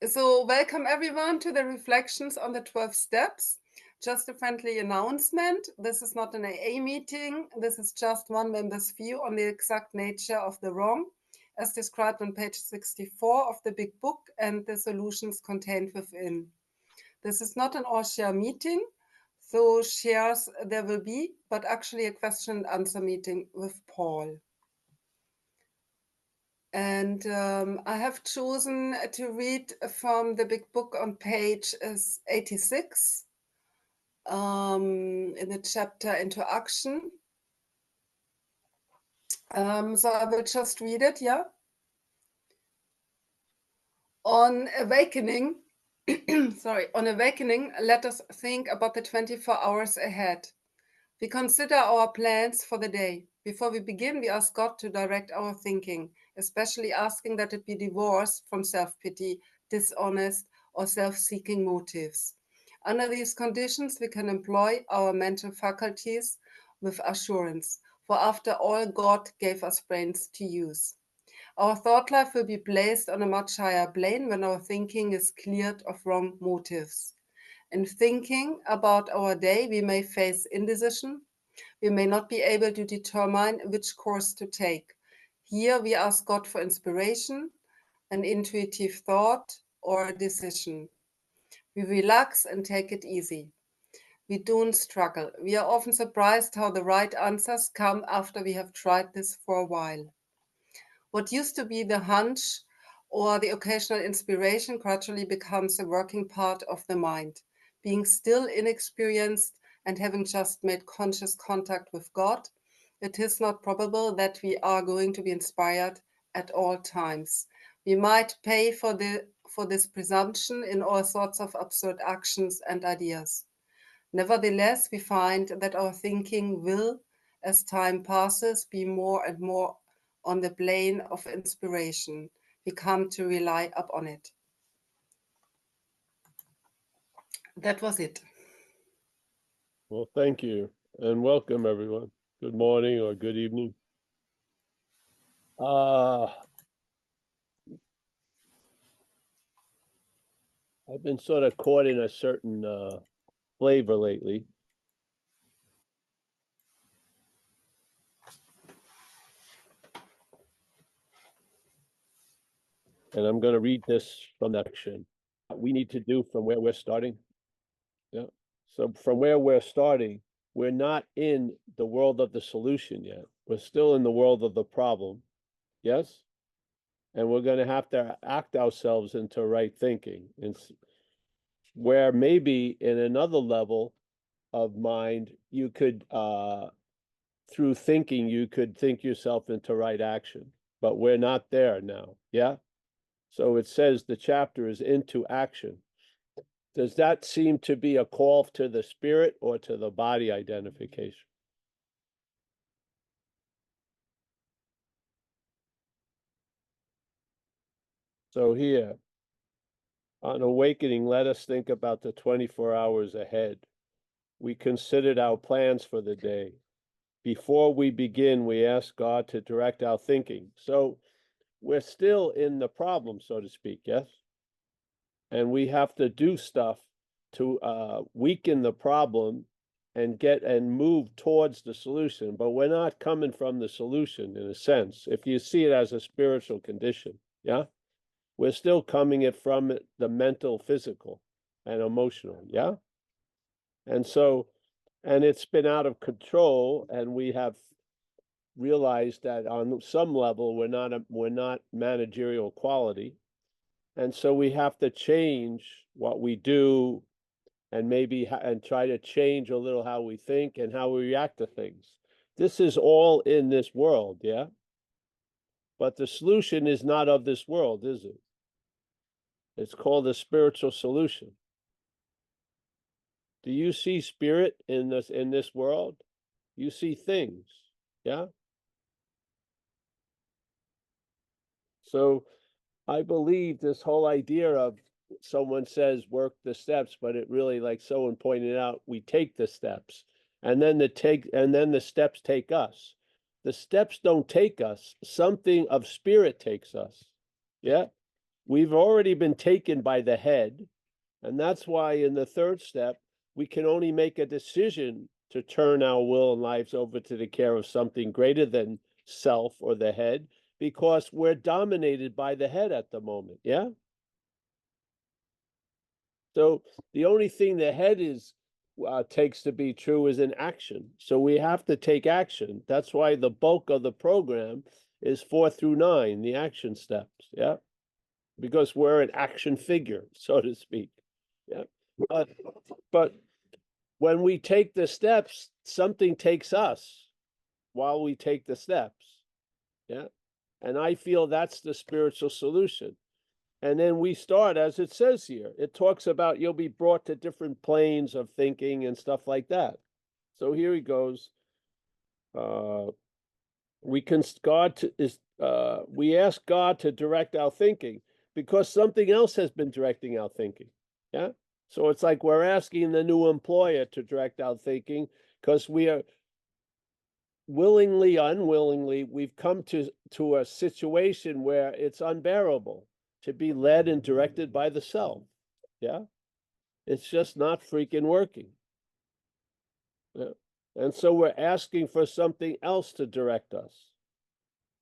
So welcome everyone to the reflections on the 12 steps. Just a friendly announcement. This is not an AA meeting. This is just one member's view on the exact nature of the wrong, as described on page 64 of the big book and the solutions contained within. This is not an all-share meeting, so shares there will be, but actually a question and answer meeting with Paul. And I have chosen to read from the big book on page 86 in the chapter Interaction. So I will just read it, yeah? On awakening, on awakening, let us think about the 24 hours ahead. We consider our plans for the day. Before we begin, we ask God to direct our thinking, especially asking that it be divorced from self-pity, dishonest, or self-seeking motives. Under these conditions, we can employ our mental faculties with assurance, for after all, God gave us brains to use. Our thought life will be placed on a much higher plane when our thinking is cleared of wrong motives. In thinking about our day, we may face indecision. We may not be able to determine which course to take. Here we ask God for inspiration, an intuitive thought, or a decision. We relax and take it easy. We don't struggle. We are often surprised how the right answers come after we have tried this for a while. What used to be the hunch or the occasional inspiration gradually becomes a working part of the mind. Being still inexperienced and having just made conscious contact with God, it is not probable that we are going to be inspired at all times. We might pay for this presumption in all sorts of absurd actions and ideas. Nevertheless, we find that our thinking will, as time passes, be more and more on the plane of inspiration. We come to rely upon it. That was it. Well, thank you, and welcome everyone. Good morning or good evening. I've been sort of caught in a certain flavor lately. And I'm going to read this from that section. We need to do from where we're starting. Yeah. So from where we're starting, we're not in the world of the solution yet. We're still in the world of the problem. Yes? And we're going to have to act ourselves into right thinking. And where maybe in another level of mind, you could, through thinking, you could think yourself into right action. But we're not there now. Yeah? So it says the chapter is into action. Does that seem to be a call to the spirit or to the body identification? So here, on awakening, let us think about the 24 hours ahead. We considered our plans for the day. Before we begin, we ask God to direct our thinking. So we're still in the problem, so to speak, yes? And we have to do stuff to weaken the problem and move towards the solution, but we're not coming from the solution in a sense. If you see it as a spiritual condition, yeah, we're still coming it from the mental, physical, and emotional, yeah. And so, and it's been out of control, and we have realized that on some level we're not managerial quality, and so we have to change what we do and maybe and try to change a little how we think and how we react to things. This is all in this world, yeah? But the solution is not of this world, is it? It's called a spiritual solution. Do you see spirit in this world? You see things, yeah? So I believe this whole idea of someone says work the steps, but it really, like someone pointed out, we take the steps and then the steps take us. The steps don't take us. Something of spirit takes us. Yeah. we've already been taken by the head. And that's why in the third step, we can only make a decision to turn our will and lives over to the care of something greater than self or the head, because we're dominated by the head at the moment. Yeah. So the only thing the head is takes to be true is an action. So we have to take action. That's why the bulk of the program is 4 through 9, the action steps. Yeah. Because we're an action figure, so to speak. Yeah. But when we take the steps, something takes us while we take the steps. Yeah. And I feel that's the spiritual solution. And then we start, as it says here, it talks about you'll be brought to different planes of thinking and stuff like that. So here he goes. We ask God to direct our thinking because something else has been directing our thinking. Yeah. So it's like we're asking the new employer to direct our thinking because we are willingly, unwillingly, we've come to a situation where it's unbearable to be led and directed by the self. Yeah. It's just not freaking working. Yeah. And so we're asking for something else to direct us.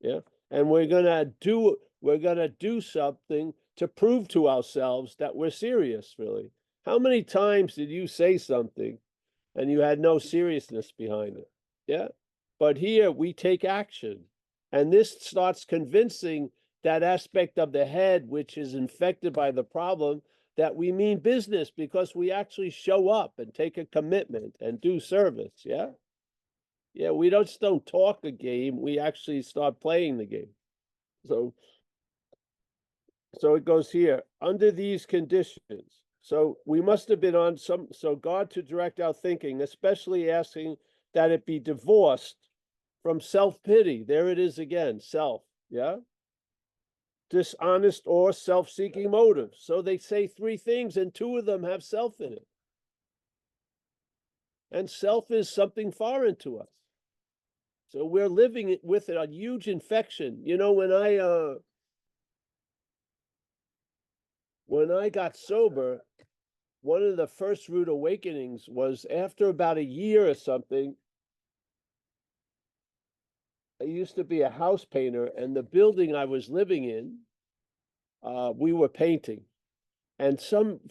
Yeah. And we're gonna do something to prove to ourselves that we're serious, really. How many times did you say something and you had no seriousness behind it? Yeah. But here we take action. And this starts convincing that aspect of the head, which is infected by the problem, that we mean business because we actually show up and take a commitment and do service. Yeah. Yeah. We just don't talk a game. We actually start playing the game. So it goes here under these conditions. So we must have been on so God to direct our thinking, especially asking that it be divorced from self-pity. There it is again, self. Yeah. Dishonest or self-seeking motives. So they say 3 things and 2 of them have self in it. And self is something foreign to us. So we're living with it, a huge infection. You know, when I got sober, one of the first rude awakenings was after about a year or something. I used to be a house painter, and the building I was living in, we were painting. And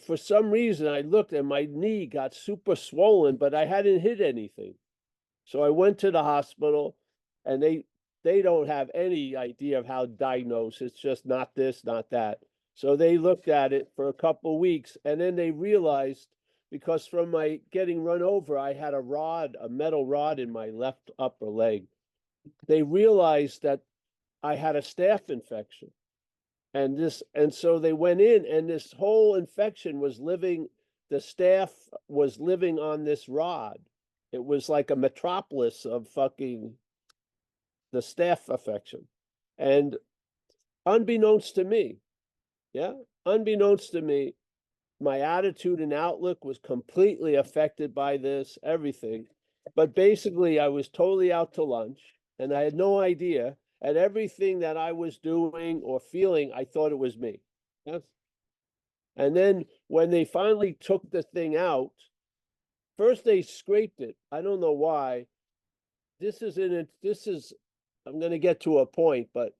for some reason, I looked and my knee got super swollen, but I hadn't hit anything. So I went to the hospital, and they don't have any idea of how to diagnose. It's just not this, not that. So they looked at it for a couple of weeks, and then they realized, because from my getting run over, I had a metal rod in my left upper leg. They realized that I had a staph infection. And so they went in, and this whole infection the staph was living on this rod. It was like a metropolis of fucking the staph infection. And unbeknownst to me, yeah, unbeknownst to me, my attitude and outlook was completely affected by this, everything. But basically, I was totally out to lunch, and I had no idea. And everything that I was doing or feeling, I thought it was me. Yes. And then when they finally took the thing out, first they scraped it. I don't know why. I'm going to get to a point, but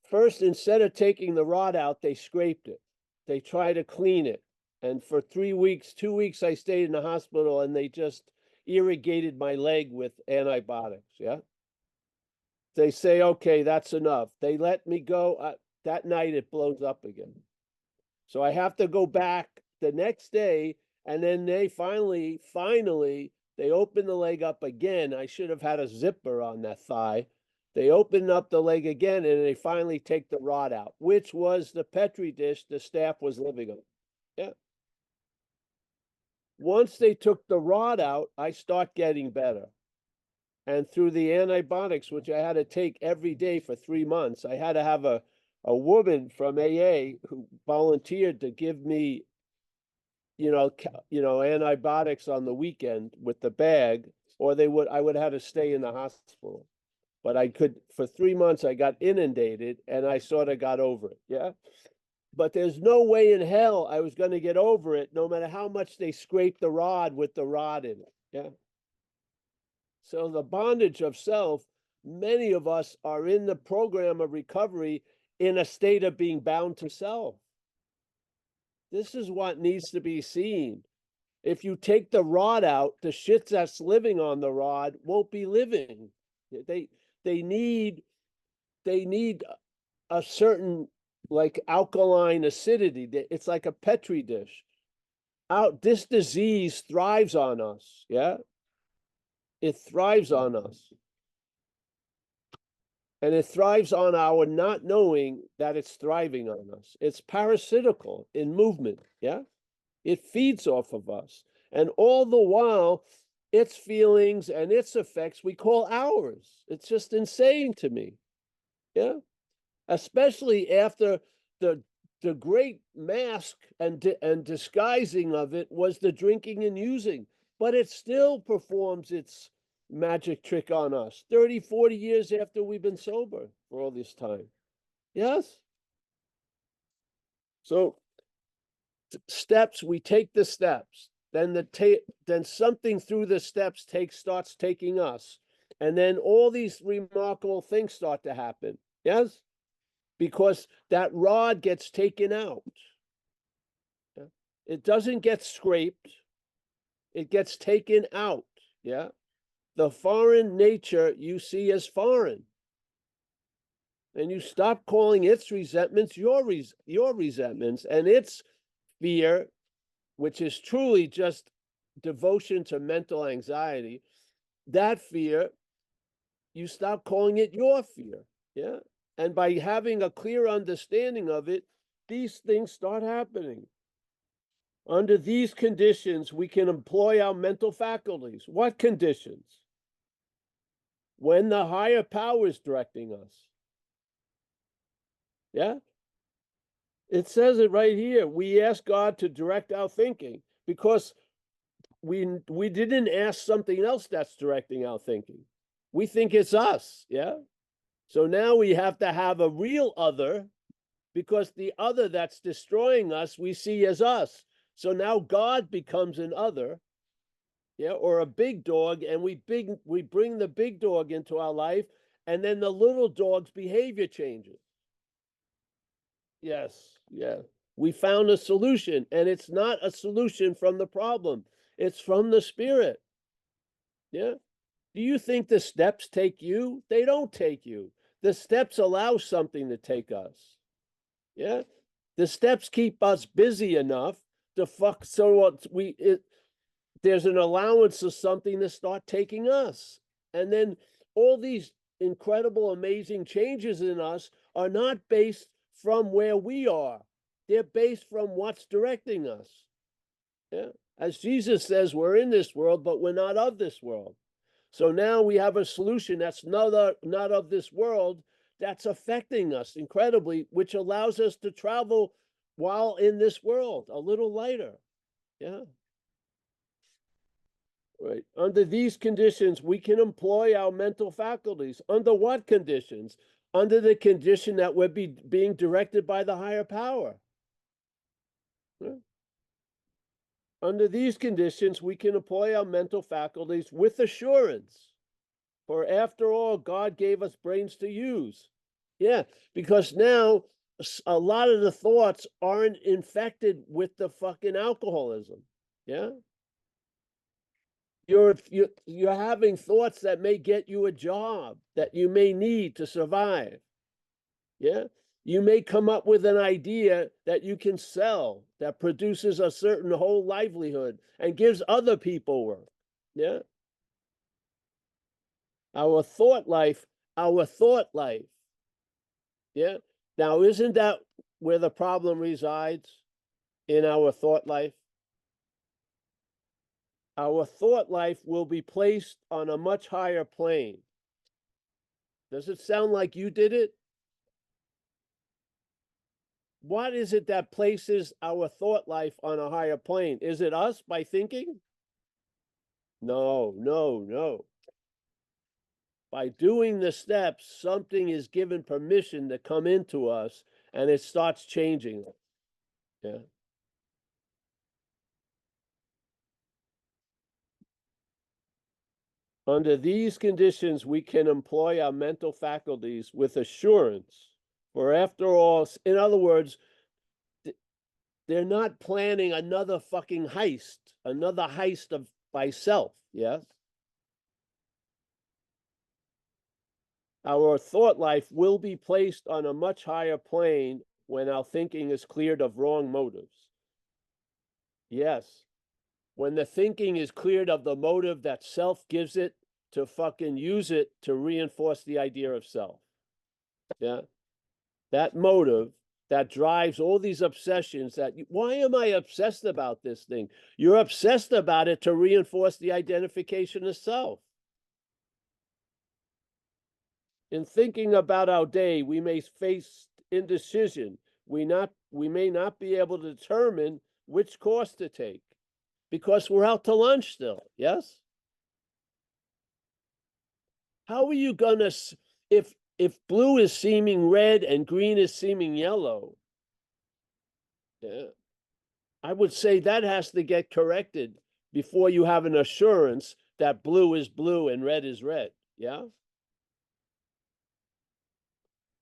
first, instead of taking the rod out, they scraped it. They tried to clean it. And for 2 weeks, I stayed in the hospital, and they just irrigated my leg with antibiotics. Yeah. They say, okay, that's enough. They let me go. That night, it blows up again. So I have to go back the next day. And then they finally, they open the leg up again. I should have had a zipper on that thigh. They open up the leg again, and they finally take the rod out, which was the Petri dish the staph was living on. Yeah. Once they took the rod out, I start getting better. And through the antibiotics, which I had to take every day for 3 months, I had to have a woman from AA who volunteered to give me, antibiotics on the weekend with the bag, or I would have to stay in the hospital. But for 3 months, I got inundated, and I sort of got over it. Yeah. but there's no way in hell I was going to get over it, no matter how much they scrape the rod with the rod in it. Yeah. So the bondage of self, many of us are in the program of recovery in a state of being bound to self. This is what needs to be seen. If you take the rod out, the shit that's living on the rod won't be living. They need a certain like alkaline acidity. It's like a petri dish. This disease thrives on us. Yeah, it thrives on us. And it thrives on our not knowing that it's thriving on us. It's parasitical in movement. Yeah. It feeds off of us. And all the while, its feelings and its effects we call ours. It's just insane to me. Yeah. Especially after the great mask and disguising of it was the drinking and using. But it still performs its magic trick on us 30, 40 years after we've been sober for all this time. Yes. So steps, we take the steps, then then something through the steps starts taking us, and then all these remarkable things start to happen. Yes, because that rod gets taken out. It doesn't get scraped, it gets taken out. Yeah, the foreign nature you see as foreign, and you stop calling its resentments your resentments, and its fear, which is truly just devotion to mental anxiety, that fear, you stop calling it your fear. Yeah. And by having a clear understanding of it, these things start happening. Under these conditions, we can employ our mental faculties. What conditions? When the higher power is directing us. Yeah. It says it right here. We ask God to direct our thinking because we didn't ask something else that's directing our thinking. We think it's us. Yeah. So now we have to have a real other, because the other that's destroying us we see as us. So now God becomes an other, yeah, or a big dog, and we bring the big dog into our life, and then the little dog's behavior changes. Yes, yeah. We found a solution, and it's not a solution from the problem. It's from the spirit. Yeah. Do you think the steps take you? They don't take you. The steps allow something to take us. Yeah. The steps keep us busy enough to there's an allowance of something to start taking us. And then all these incredible, amazing changes in us are not based from where we are. They're based from what's directing us. Yeah. As Jesus says, we're in this world, but we're not of this world. So now we have a solution that's not of this world, that's affecting us incredibly, which allows us to travel while in this world a little lighter. Yeah. Right. Under these conditions, we can employ our mental faculties. Under what conditions? Under the condition that we're being directed by the higher power. Yeah. Under these conditions, we can employ our mental faculties with assurance. For after all, God gave us brains to use. Yeah, because now a lot of the thoughts aren't infected with the fucking alcoholism. Yeah. You're having thoughts that may get you a job that you may need to survive. Yeah. You may come up with an idea that you can sell that produces a certain whole livelihood and gives other people work. Yeah. Our thought life. Yeah. Now, isn't that where the problem resides? In our thought life? Our thought life will be placed on a much higher plane. Does it sound like you did it? What is it that places our thought life on a higher plane? Is it us by thinking? No, no, no. By doing the steps, something is given permission to come into us, and it starts changing us. Yeah. Under these conditions, we can employ our mental faculties with assurance. For after all, in other words, they're not planning another fucking heist, another heist of by self, yes? Our thought life will be placed on a much higher plane when our thinking is cleared of wrong motives. Yes. When the thinking is cleared of the motive that self gives it to fucking use it to reinforce the idea of self. Yeah. That motive that drives all these obsessions why am I obsessed about this thing? You're obsessed about it to reinforce the identification of self. In thinking about our day, we may face indecision. We may not be able to determine which course to take because we're out to lunch still, yes? How are you gonna, if blue is seeming red and green is seeming yellow, yeah, I would say that has to get corrected before you have an assurance that blue is blue and red is red, yeah?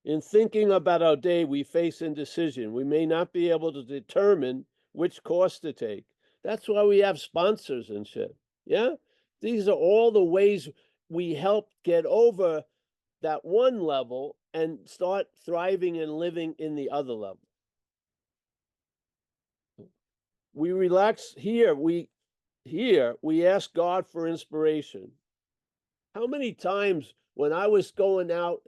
In thinking about our day, we face indecision. We may not be able to determine which course to take. That's why we have sponsors and shit, yeah? These are all the ways we help get over that one level and start thriving and living in the other level. We relax here. We ask God for inspiration. How many times when I was going out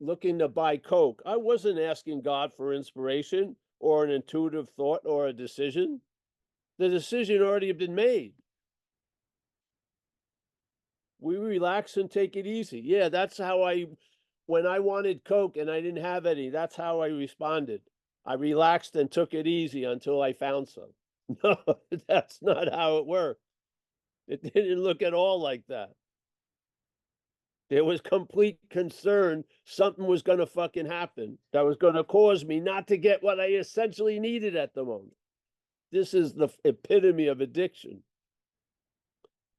looking to buy Coke, I wasn't asking God for inspiration or an intuitive thought or a decision. The decision already had been made. We relax and take it easy. Yeah, that's how when I wanted Coke and I didn't have any, that's how I responded. I relaxed and took it easy until I found some. No, that's not how it worked. It didn't look at all like that. There was complete concern something was going to fucking happen that was going to cause me not to get what I essentially needed at the moment. This is the epitome of addiction.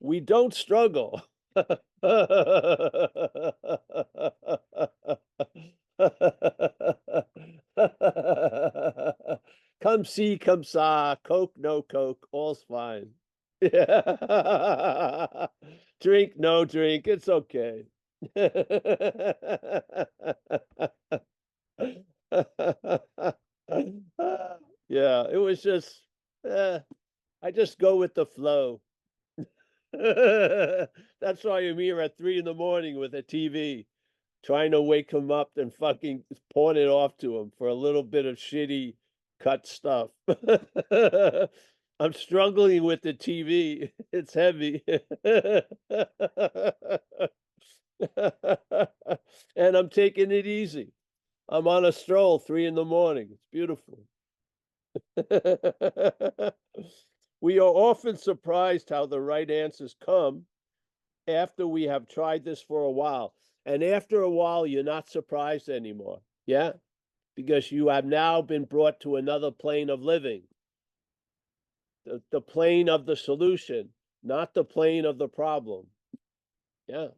We don't struggle. Come see, come saw, Coke, no Coke, all's fine. Yeah. Drink, no drink, it's okay. Yeah, it was just, I just go with the flow. That's why I'm here at 3 a.m. with a TV, trying to wake him up and fucking pawn it off to him for a little bit of shitty cut stuff. I'm struggling with the TV. It's heavy. And I'm taking it easy. I'm on a stroll 3 a.m. It's beautiful. We are often surprised how the right answers come after we have tried this for a while. And after a while, you're not surprised anymore. Yeah? Because you have now been brought to another plane of living. The plane of the solution, not the plane of the problem. Yeah.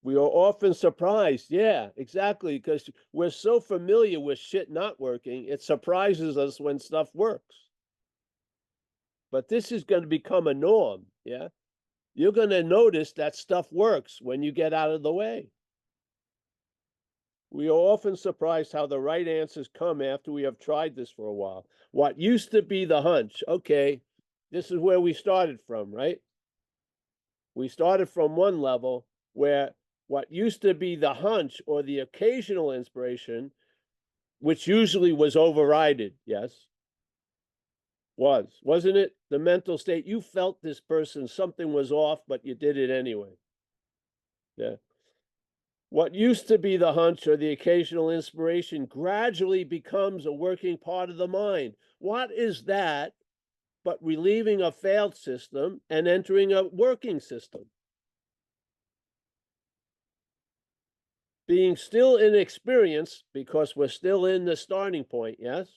We are often surprised. Yeah, exactly. Because we're so familiar with shit not working, it surprises us when stuff works. But this is going to become a norm. Yeah. You're going to notice that stuff works when you get out of the way. We are often surprised how the right answers come after we have tried this for a while. What used to be the hunch, okay, this is where we started from, right? We started from one level where what used to be the hunch or the occasional inspiration, which usually was overridden, yes, wasn't it? The mental state, you felt this person, something was off, but you did it anyway. Yeah. What used to be the hunch or the occasional inspiration gradually becomes a working part of the mind. What is that but relieving a failed system and entering a working system? Being still inexperienced because we're still in the starting point, yes?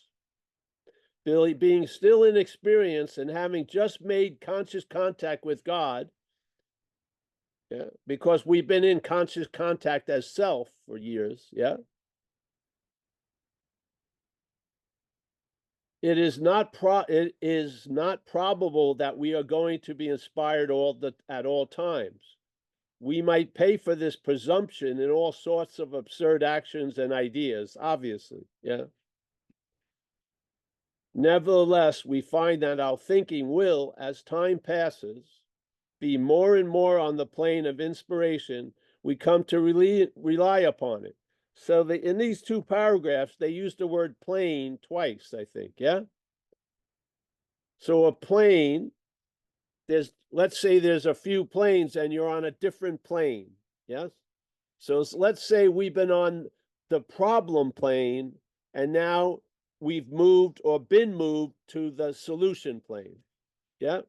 being still in experience and having just made conscious contact with God, yeah, because we've been in conscious contact as self for years, yeah. It is not probable that we are going to be inspired at all times. We might pay for this presumption in all sorts of absurd actions and ideas, obviously, yeah. Nevertheless, we find that our thinking will, as time passes, be more and more on the plane of inspiration. We come to rely upon it. So in these two paragraphs, they use the word plane twice, I think, yeah? So a plane, let's say there's a few planes and you're on a different plane, yes? So let's say we've been on the problem plane and now we've moved or been moved to the solution plane, yeah?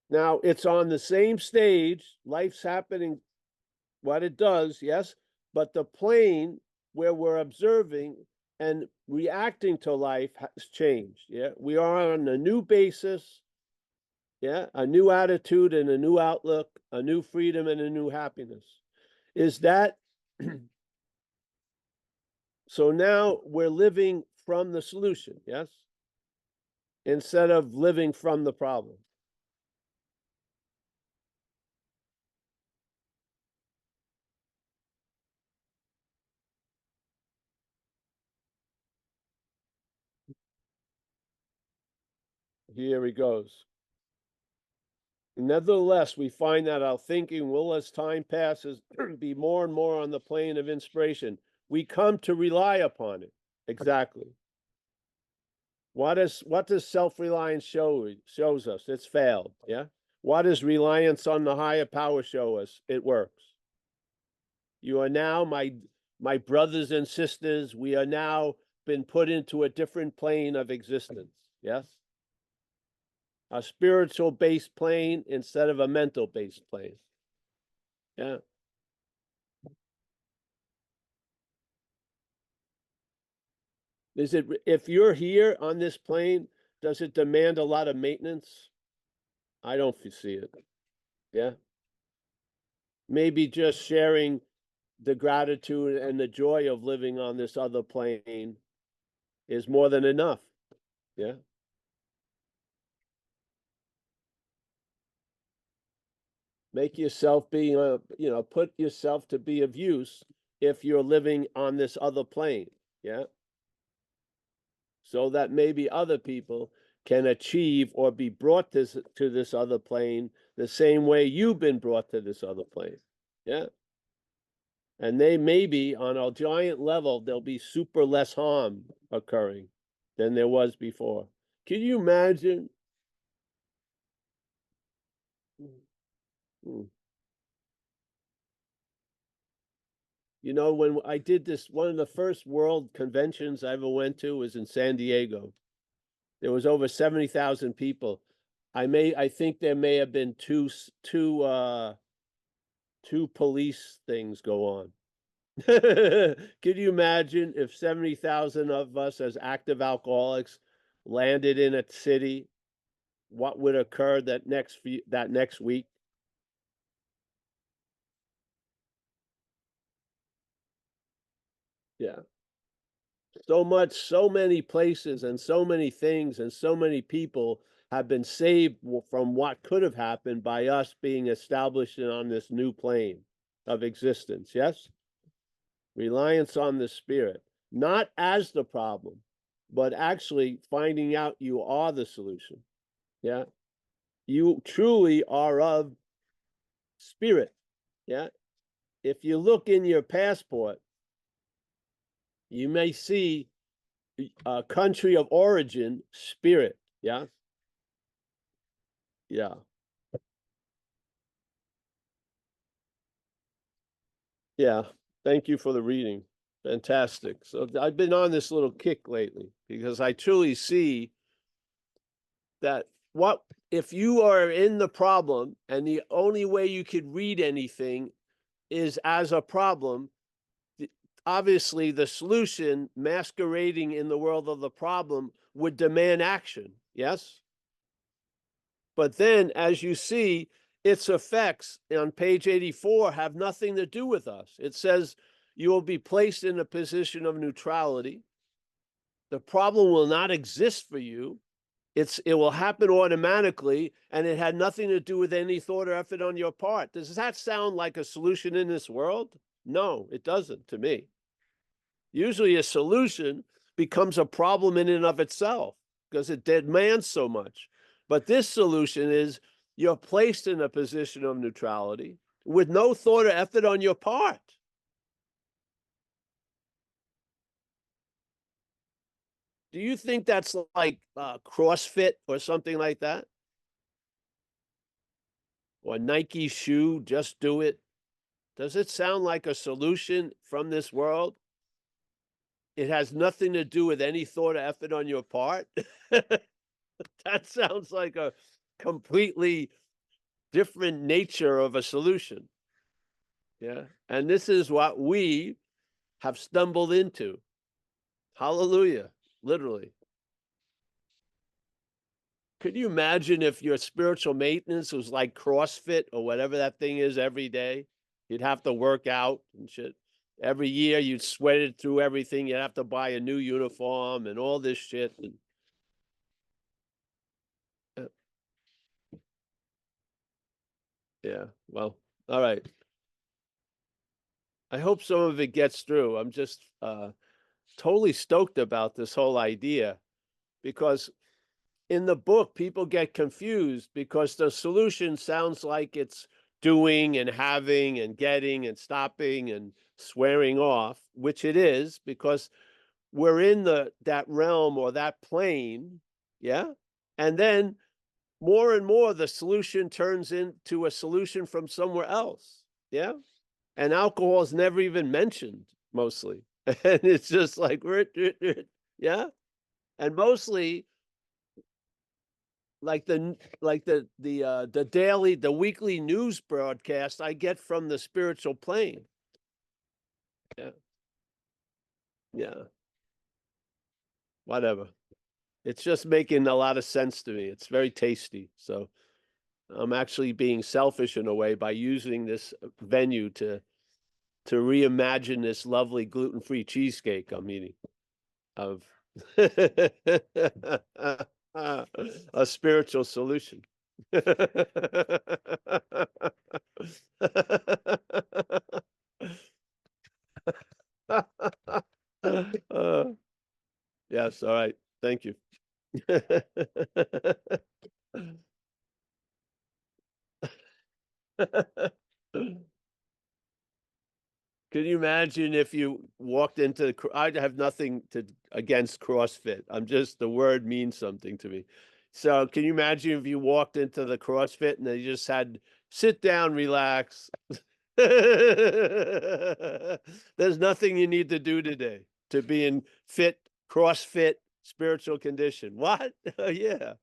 Now it's on the same stage, life's happening what it does, yes, but the plane where we're observing and reacting to life has changed, yeah? We are on a new basis, yeah, a new attitude and a new outlook, a new freedom and a new happiness. Is that so now we're living from the solution, yes, instead of living from the problem. Here he goes. Nevertheless, we find that our thinking will, as time passes, be more and more on the plane of inspiration. We come to rely upon it. Exactly. What does self-reliance shows us? It's failed, yeah? What does reliance on the higher power show us? It works. You are now my brothers and sisters, we are now been put into a different plane of existence, yes? A spiritual based plane instead of a mental based plane. Yeah. If you're here on this plane, does it demand a lot of maintenance? I don't see it. Yeah. Maybe just sharing the gratitude and the joy of living on this other plane is more than enough. Yeah. Make yourself put yourself to be of use if you're living on this other plane. Yeah. So that maybe other people can achieve or be brought to this other plane the same way you've been brought to this other plane. Yeah. And they maybe on a giant level, there'll be super less harm occurring than there was before. Can you imagine? You know, when I did this, one of the first world conventions I ever went to was in San Diego. There was over 70,000 people. I think there may have been two police things go on. Could you imagine if 70,000 of us as active alcoholics landed in a city? What would occur that next week? Yeah. So many places and so many things and so many people have been saved from what could have happened by us being established on this new plane of existence. Yes? Reliance on the spirit, not as the problem, but actually finding out you are the solution. Yeah. You truly are of spirit. Yeah. If you look in your passport, you may see a country of origin, spirit. Yeah. Yeah. Yeah. Thank you for the reading. Fantastic. So I've been on this little kick lately because I truly see that if you are in the problem and the only way you could read anything is as a problem, obviously the solution masquerading in the world of the problem would demand action, yes? But then, as you see, its effects on page 84 have nothing to do with us. It says you will be placed in a position of neutrality. The problem will not exist for you. It will happen automatically, and it had nothing to do with any thought or effort on your part. Does that sound like a solution in this world? No, it doesn't to me. Usually a solution becomes a problem in and of itself because it demands so much. But this solution is you're placed in a position of neutrality with no thought or effort on your part. Do you think that's like CrossFit or something like that? Or Nike shoe, just do it? Does it sound like a solution from this world? It has nothing to do with any thought or effort on your part. That sounds like a completely different nature of a solution. Yeah. And this is what we have stumbled into. Hallelujah. Literally. Could you imagine if your spiritual maintenance was like CrossFit or whatever that thing is every day? You'd have to work out and shit. Every year you'd sweat it through everything. You'd have to buy a new uniform and all this shit. And, yeah, well, all right. I hope some of it gets through. I'm just totally stoked about this whole idea because in the book, people get confused because the solution sounds like it's doing and having and getting and stopping and swearing off, which it is because we're in that realm or that plane, yeah? And then more and more, the solution turns into a solution from somewhere else, yeah? And alcohol is never even mentioned, mostly. And it's just like, yeah? And mostly, like the weekly news broadcast I get from the spiritual plane. Yeah. Yeah. Whatever. It's just making a lot of sense to me. It's very tasty. So I'm actually being selfish in a way by using this venue to reimagine this lovely gluten-free cheesecake I'm eating of a spiritual solution. Yes, all right. Thank you. Can you imagine if you walked into I have nothing against CrossFit. I'm just, the word means something to me. So can you imagine if you walked into the CrossFit and they just had sit down, relax. There's nothing you need to do today to be in fit, CrossFit, spiritual condition. What? Yeah,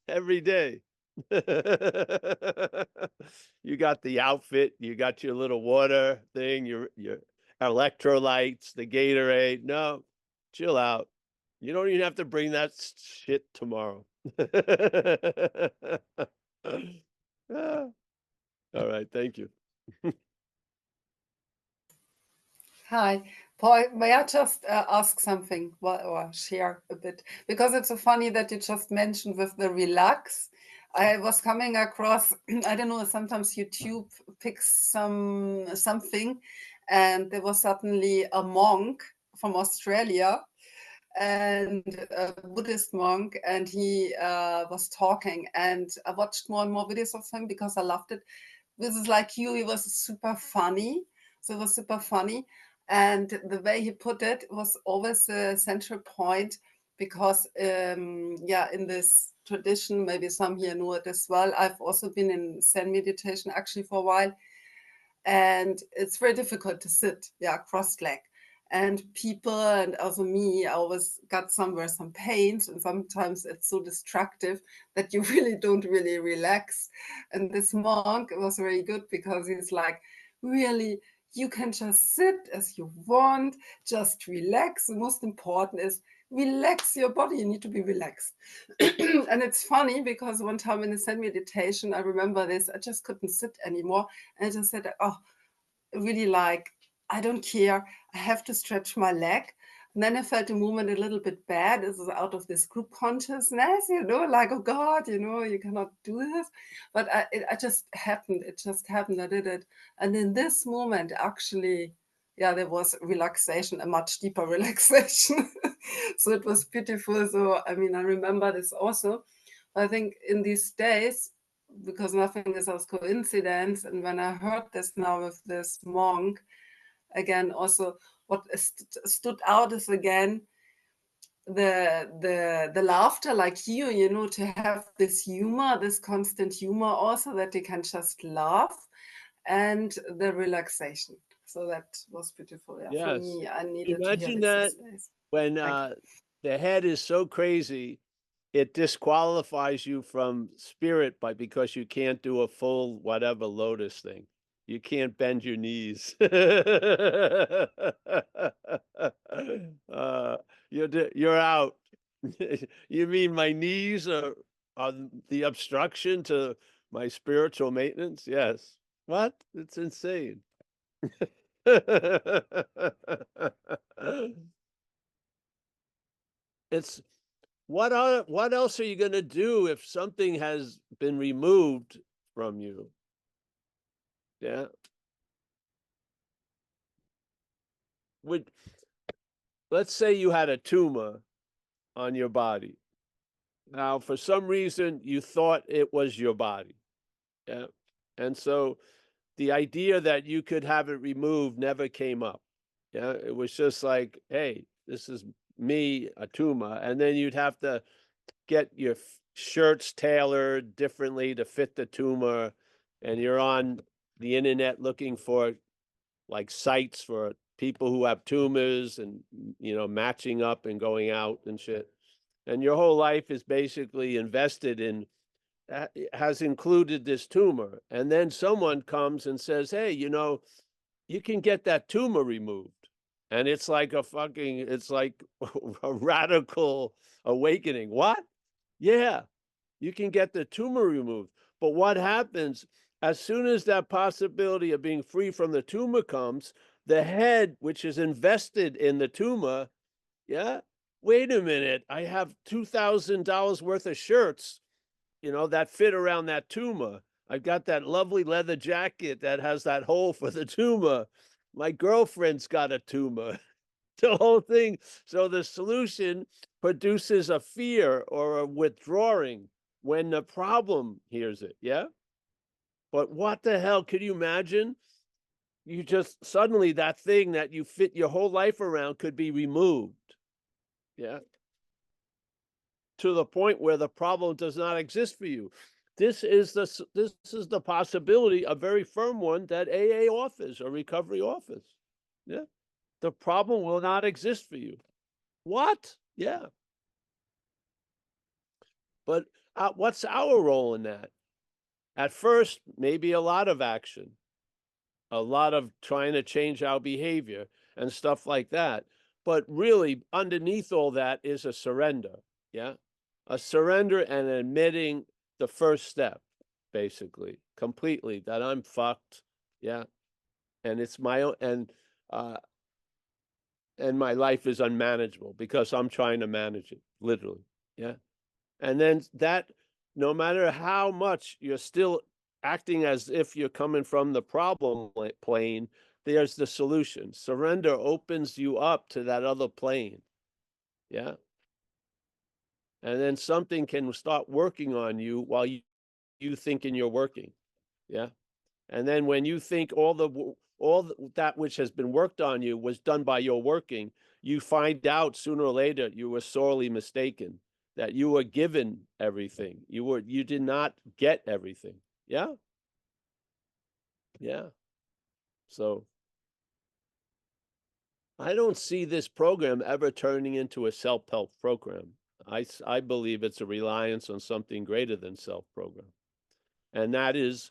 every day. You got the outfit, you got your little water thing, your electrolytes, the Gatorade. No, chill out. You don't even have to bring that shit tomorrow. All right, thank you. Hi, Paul, may I just ask something or share a bit? Because it's so funny that you just mentioned with the relax. I was coming across, I don't know, sometimes YouTube picks something, and there was suddenly a monk from Australia, and a Buddhist monk, and he was talking, and I watched more and more videos of him because I loved it. This is like you, he was super funny. So it was super funny. And the way he put it was always a central point because, yeah, in this tradition, maybe some here know it as well. I've also been in Zen meditation actually for a while. And it's very difficult to sit, yeah, cross-legged. And people, and also me, I always got somewhere some pains, and sometimes it's so destructive that you really don't really relax. And this monk was very good because he's like, really, You can just sit as you want, just relax. The most important is relax your body. You need to be relaxed. And it's funny because one time in the Zen meditation, I remember this, I just couldn't sit anymore. And I just said, oh, really like, I don't care. I have to stretch my leg. And then I felt a moment a little bit bad. This is out of this group consciousness, like, oh God, you cannot do this. But it just happened. It just happened. I did it. And in this moment, actually, yeah, there was relaxation, a much deeper relaxation. So it was beautiful. So, I mean, I remember this also. I think in these days, because nothing is as coincidence. And when I heard this now with this monk, again, also what stood out is again the laughter, like you, to have this humor, this constant humor, also that they can just laugh, and the relaxation. So that was beautiful. Yeah, for Yes. me, I needed to hear Imagine this that these days. when Like, the head is so crazy, it disqualifies you from spirit because you can't do a full whatever lotus thing. You can't bend your knees. You're out. You mean my knees are the obstruction to my spiritual maintenance? Yes. What? It's insane. It's what else are you going to do if something has been removed from you? Yeah. Let's say you had a tumor on your body. Now, for some reason, you thought it was your body. Yeah. And so the idea that you could have it removed never came up. Yeah. It was just like, hey, this is me, a tumor. And then you'd have to get your shirts tailored differently to fit the tumor. And you're on the internet looking for like sites for people who have tumors and, matching up and going out and shit. And your whole life is basically invested in, has included this tumor. And then someone comes and says, hey, you can get that tumor removed. And it's like it's like a radical awakening. What? Yeah, you can get the tumor removed. But what happens as soon as that possibility of being free from the tumor comes, the head, which is invested in the tumor, yeah, wait a minute, I have $2,000 worth of shirts, that fit around that tumor. I've got that lovely leather jacket that has that hole for the tumor. My girlfriend's got a tumor. The whole thing. So the solution produces a fear or a withdrawing when the problem hears it. Yeah. But what the hell? Could you imagine? You just suddenly that thing that you fit your whole life around could be removed. Yeah. To the point where the problem does not exist for you. This is the possibility, a very firm one, that AA offers or recovery offers. Yeah. The problem will not exist for you. What? Yeah. But what's our role in that? At first, maybe a lot of action, a lot of trying to change our behavior and stuff like that. But really, underneath all that is a surrender. Yeah. A surrender and admitting the first step, basically, completely, that I'm fucked. Yeah. And it's my own, and my life is unmanageable because I'm trying to manage it, literally. Yeah. And then that, no matter how much you're still acting as if you're coming from the problem plane, there's the solution. Surrender opens you up to that other plane. Yeah. And then something can start working on you while you thinking you're working. Yeah. And then when you think all that which has been worked on you was done by your working, you find out sooner or later you were sorely mistaken, that you were given everything. You did not get everything. Yeah. Yeah. So I don't see this program ever turning into a self-help program. I believe it's a reliance on something greater than self program. And that is,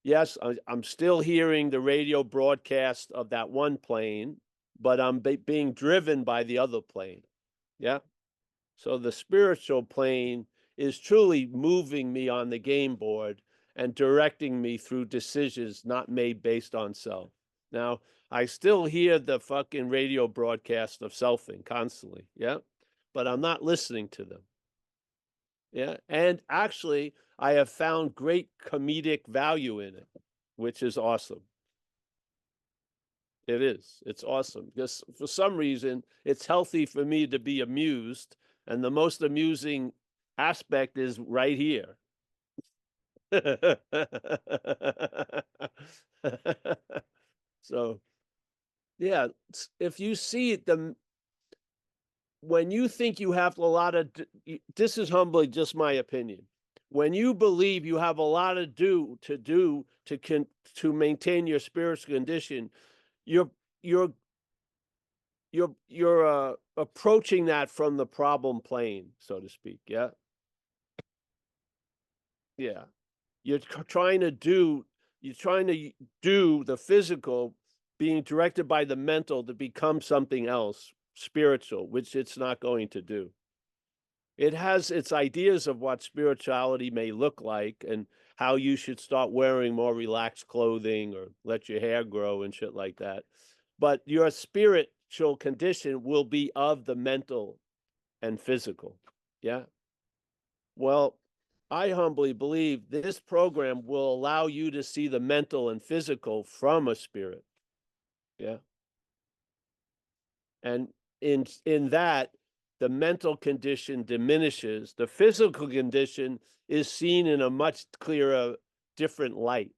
Yes, I'm still hearing the radio broadcast of that one plane, but I'm being driven by the other plane. Yeah. So the spiritual plane is truly moving me on the game board and directing me through decisions not made based on self. Now, I still hear the fucking radio broadcast of selfing constantly. Yeah. But I'm not listening to them. Yeah. And actually, I have found great comedic value in it, which is awesome. It is. It's awesome. Because for some reason, it's healthy for me to be amused. And the most amusing aspect is right here. So, yeah, if you see them, when you think you have a lot of, this is humbly just my opinion. When you believe you have a lot to do to maintain your spiritual condition, you're you're approaching that from the problem plane, so to speak. Yeah. Yeah. You're trying to do the physical being directed by the mental to become something else spiritual, which it's not going to do. It has its ideas of what spirituality may look like and how you should start wearing more relaxed clothing or let your hair grow and shit like that. But your spiritual condition will be of the mental and physical. Yeah. Well, I humbly believe this program will allow you to see the mental and physical from a spirit. Yeah. And in that, the mental condition diminishes. The physical condition is seen in a much clearer, different light.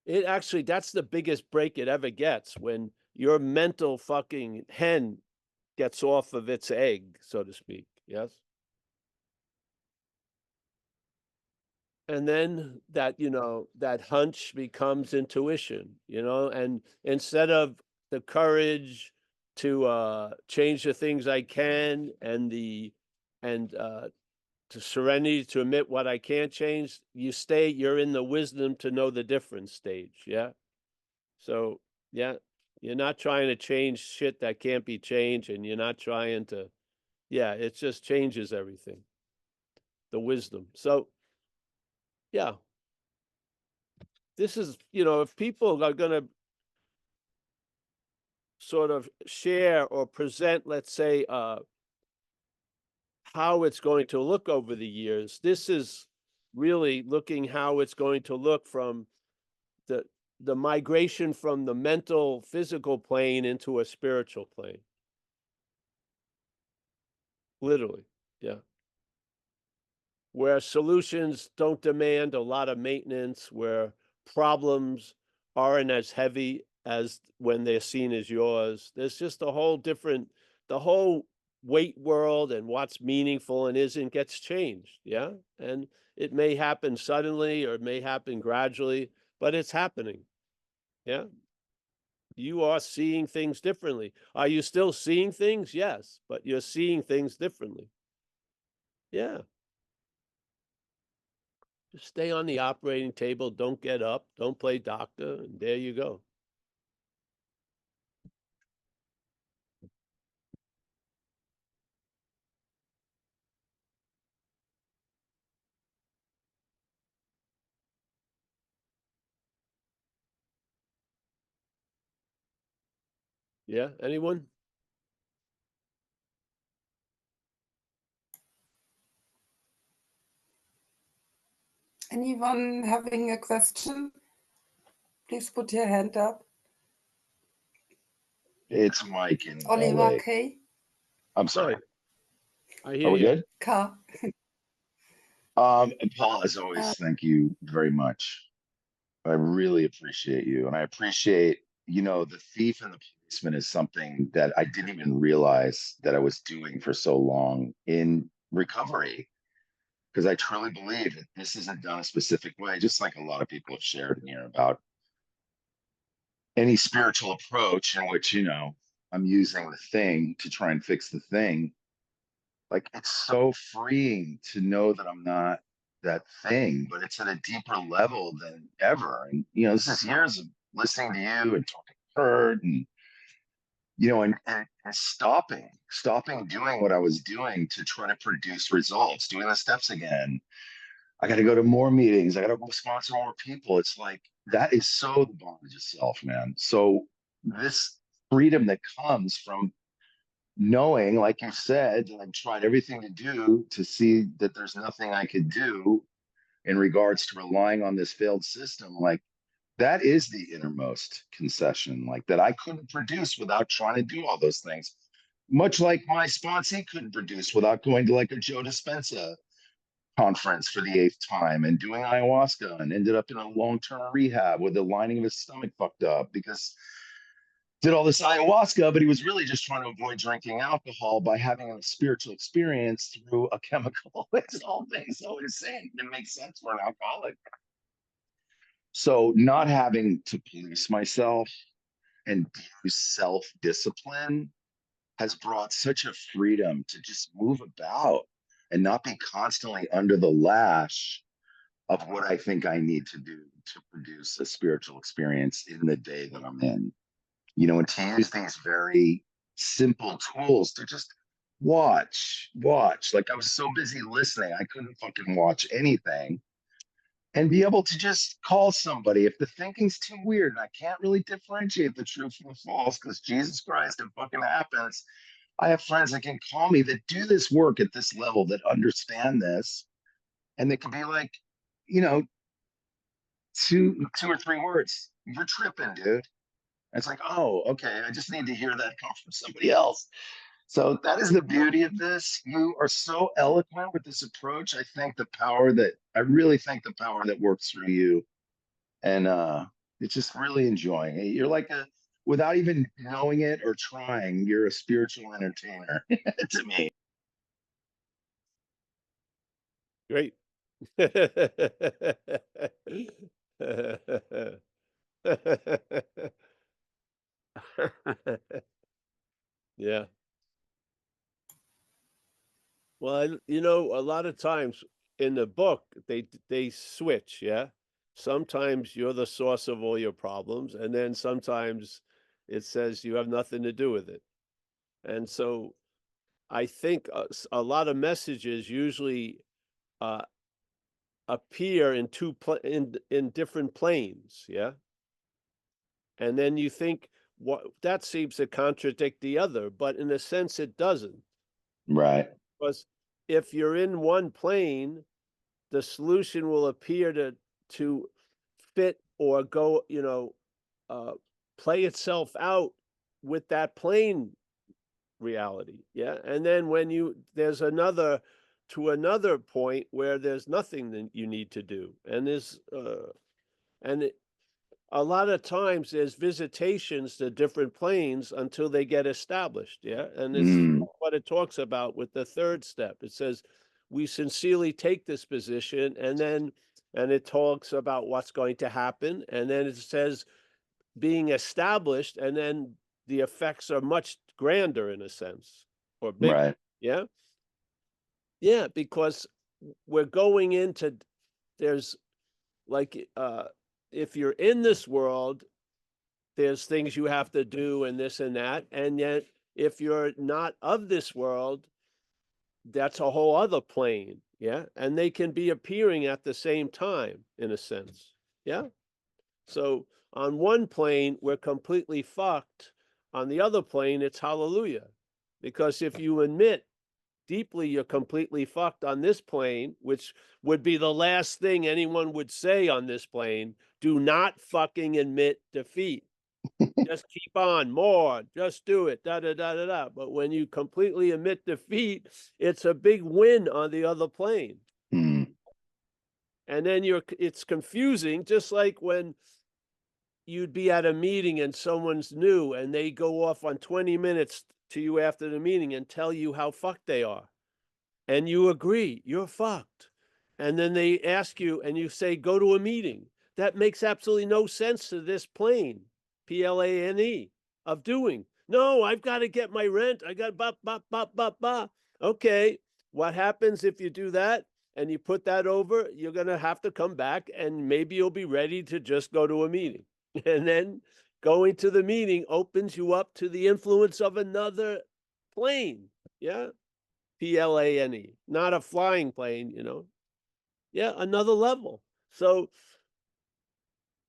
It actually, that's the biggest break it ever gets, when your mental fucking hen gets off of its egg, so to speak. Yes. And then that, that hunch becomes intuition, and instead of the courage to change the things I can, and to serenity to admit what I can't change, you're in the wisdom to know the difference stage. Yeah. So, yeah, you're not trying to change shit that can't be changed, and you're not trying to, yeah, it just changes everything. The wisdom. So, yeah, this is, if people are going to sort of share or present, let's say, how it's going to look over the years, this is really looking how it's going to look from the migration from the mental physical plane into a spiritual plane. Literally. Yeah. Where solutions don't demand a lot of maintenance, where problems aren't as heavy as when they're seen as yours. There's just a whole different, the whole weight world and what's meaningful and isn't gets changed. Yeah. And it may happen suddenly or it may happen gradually, but it's happening. Yeah. You are seeing things differently. Are you still seeing things? Yes, but you're seeing things differently. Yeah. Just stay on the operating table. Don't get up. Don't play doctor. And there you go. Yeah. Anyone? Anyone having a question? Please put your hand up. It's Mike in Oliver LA. K. I'm sorry. I hear Are we you. good? K. Paul, as always, thank you very much. I really appreciate you. And I appreciate, the thief and the policeman is something that I didn't even realize that I was doing for so long in recovery. Because I truly believe that this isn't done a specific way, just like a lot of people have shared in here about any spiritual approach in which, I'm using the thing to try and fix the thing. Like, it's so freeing to know that I'm not thing, but it's at a deeper level than ever. And this is years of listening to you and talking to Kurt, and and stopping doing what I was doing to try to produce results, doing the steps again. I got to go to more meetings. I got to go sponsor more people. It's like, that is so the bondage of self, man. So this freedom that comes from knowing, like you said, that I've tried everything to do to see that there's nothing I could do in regards to relying on this failed system. Like, that is the innermost concession, like, that I couldn't produce without trying to do all those things. Much like my sponsee couldn't produce without going to like a Joe Dispenza conference for the 8th time and doing ayahuasca, and ended up in a long-term rehab with the lining of his stomach fucked up because did all this ayahuasca, but he was really just trying to avoid drinking alcohol by having a spiritual experience through a chemical. It's all things so insane. It makes sense for an alcoholic. So not having to police myself and do self-discipline has brought such a freedom to just move about and not be constantly under the lash of what I think I need to do to produce a spiritual experience in the day that I'm in. And to use these very simple tools to just watch. Like, I was so busy listening, I couldn't fucking watch anything. And be able to just call somebody if the thinking's too weird and I can't really differentiate the true from the false, because Jesus Christ, it fucking happens. I have friends that can call me that do this work at this level, that understand this, and they can be like, two or three words. You're tripping, dude. It's like, oh, okay. I just need to hear that come from somebody else. So that is the beauty of this. You are so eloquent with this approach. I really think the power that works through you. And it's just really enjoying it. You're like without even knowing it or trying, you're a spiritual entertainer to me. Great. Yeah. Well, a lot of times in the book, they switch, yeah? Sometimes you're the source of all your problems, and then sometimes it says you have nothing to do with it. And so I think a lot of messages usually appear in in different planes, yeah? And then you think, that seems to contradict the other, but in a sense it doesn't. Right. Because if you're in one plane, the solution will appear to fit or go, play itself out with that plane reality. Yeah. And then when there's another point where there's nothing that you need to do. And a lot of times there's visitations to different planes until they get established. Yeah. And it's what it talks about with the third step. It says, we sincerely take this position, and it talks about what's going to happen. And then it says being established, and then the effects are much grander in a sense, or bigger. Right. Yeah. Yeah. Because we're going into, there's like, if you're in this world, there's things you have to do and this and that. And yet, if you're not of this world, that's a whole other plane. Yeah. And they can be appearing at the same time, in a sense. Yeah. So on one plane, we're completely fucked. On the other plane, it's hallelujah. Because if you admit deeply you're completely fucked on this plane, which would be the last thing anyone would say on this plane, do not fucking admit defeat. Just keep on, more, just do it, da da da da da. But when you completely admit defeat, it's a big win on the other plane. And then it's confusing, just like when you'd be at a meeting and someone's new and they go off on 20 minutes to you after the meeting and tell you how fucked they are. And you agree, you're fucked. And then they ask you and you say, go to a meeting. That makes absolutely no sense to this plane, plane, of doing. No, I've got to get my rent. I got ba. Okay, what happens if you do that? and you put that over, you're going to have to come back, and maybe you'll be ready to just go to a meeting. And then going to the meeting opens you up to the influence of another plane. Yeah. Plane, not a flying plane, you know. Yeah, another level. So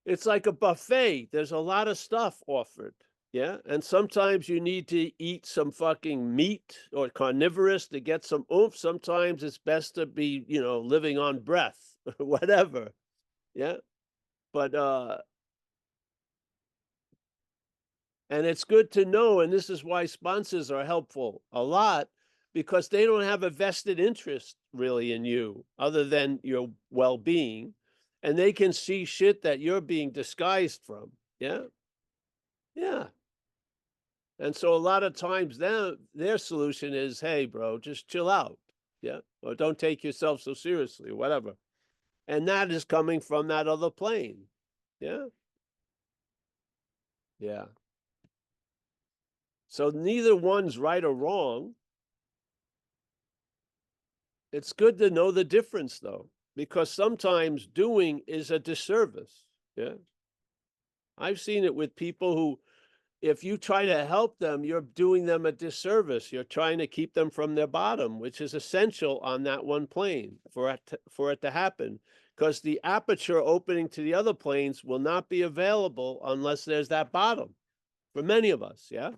it's like a buffet. There's a lot of stuff offered. Yeah. And sometimes you need to eat some fucking meat or carnivorous to get some oomph. Sometimes it's best to be, you know, living on breath or whatever. Yeah. But and it's good to know, and this is why sponsors are helpful a lot, because they don't have a vested interest really in you other than your well-being, and they can see shit that you're being disguised from. Yeah. Yeah. And so a lot of times their solution is, hey, bro, just chill out. Yeah. Or don't take yourself so seriously, whatever. And that is coming from that other plane. Yeah. Yeah. So neither one's right or wrong. It's good to know the difference, though, because sometimes doing is a disservice. Yeah. I've seen it with people who, if you try to help them, you're doing them a disservice. You're trying to keep them from their bottom, which is essential on that one plane for it to happen, because the aperture opening to the other planes will not be available unless there's that bottom for many of us. Yeah.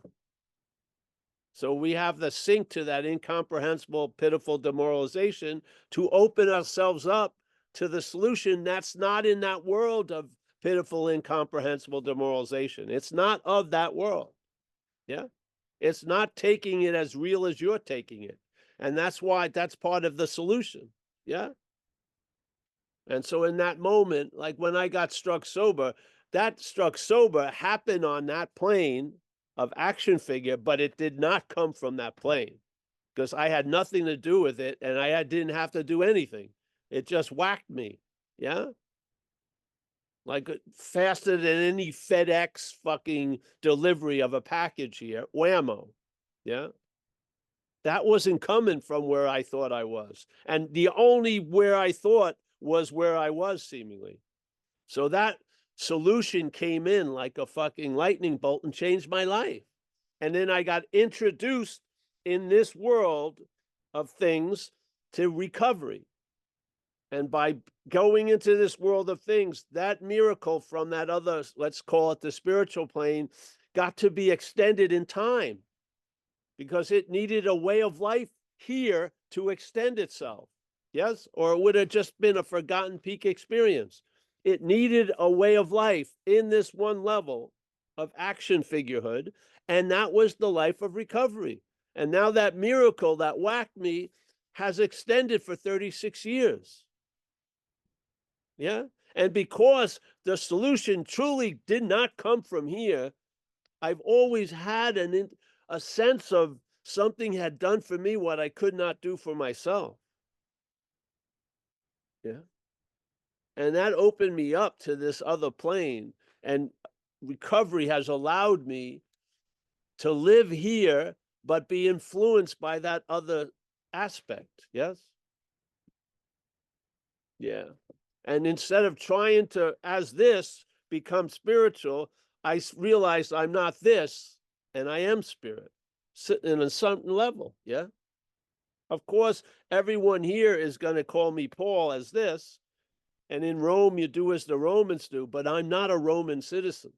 So we have the sink to that incomprehensible, pitiful demoralization to open ourselves up to the solution that's not in that world of pitiful, incomprehensible demoralization. It's not of that world. Yeah. It's not taking it as real as you're taking it. And that's why that's part of the solution. Yeah. And so in that moment, like when I got struck sober, that struck sober happened on that plane of action figure, but it did not come from that plane because I had nothing to do with it and I didn't have to do anything. It just whacked me. Yeah. Like faster than any FedEx fucking delivery of a package here. Whammo. Yeah. That wasn't coming from where I thought I was. And the only where I thought was where I was seemingly. So that solution came in like a fucking lightning bolt and changed my life. And then I got introduced in this world of things to recovery. And by going into this world of things, that miracle from that other, let's call it the spiritual plane, got to be extended in time because it needed a way of life here to extend itself. Yes? Or it would have just been a forgotten peak experience. It needed a way of life in this one level of action figurehood, and that was the life of recovery. And now that miracle that whacked me has extended for 36 years. Yeah? And because the solution truly did not come from here, I've always had a sense of something had done for me what I could not do for myself. Yeah. And that opened me up to this other plane. And recovery has allowed me to live here, but be influenced by that other aspect. Yes? Yeah. And instead of trying to, as this, become spiritual, I realized I'm not this, and I am spirit, sitting in a certain level. Yeah. Of course, everyone here is going to call me Paul as this. And in Rome, you do as the Romans do, but I'm not a Roman citizen.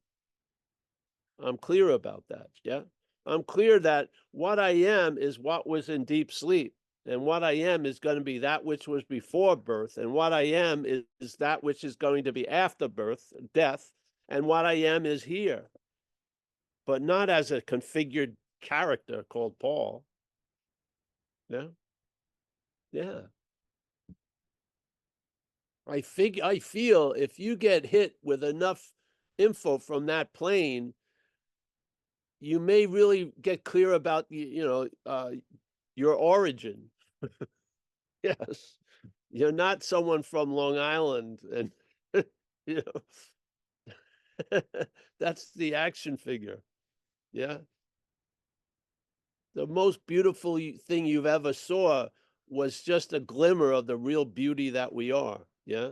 I'm clear about that. Yeah. I'm clear that what I am is what was in deep sleep. And what I am is going to be that which was before birth. And what I am is that which is going to be after birth, death. And what I am is here, but not as a configured character called Paul. Yeah. Yeah. I feel if you get hit with enough info from that plane, you may really get clear about your origin. Yes, you're not someone from Long Island, and you know that's the action figure. Yeah, the most beautiful thing you've ever saw was just a glimmer of the real beauty that we are. Yeah.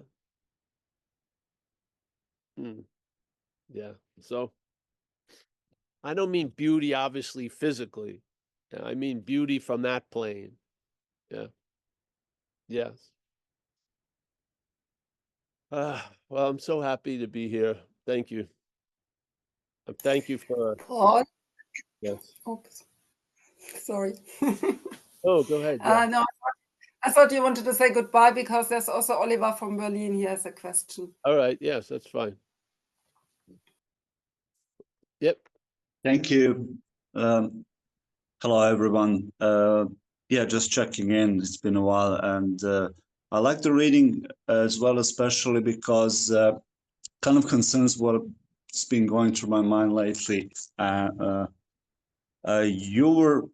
Yeah. So I don't mean beauty, obviously, physically. I mean beauty from that plane. Yeah. Yes. Well, I'm so happy to be here. Thank you. Thank you for, Paul, yes. oops, sorry. Oh, go ahead. Yeah. No, I thought you wanted to say goodbye because there's also Oliver from Berlin. He has a question. All right. Yes, that's fine. Yep. Thank you. Hello, everyone. Yeah, just checking in. It's been a while, and I like the reading as well, especially because kind of concerns what's been going through my mind lately. You were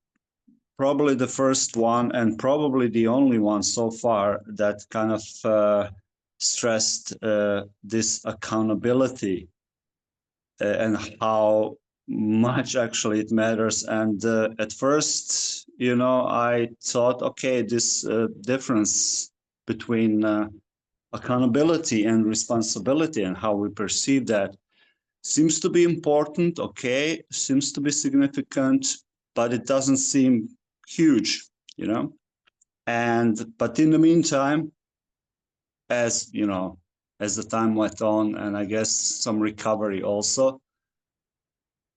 probably the first one, and probably the only one so far, that kind of stressed this accountability and how much actually it matters. And at first, you know, I thought, okay, this difference between accountability and responsibility and how we perceive that seems to be important, okay, seems to be significant, but it doesn't seem huge, you know. But in the meantime, as you know, as the time went on, and I guess some recovery also,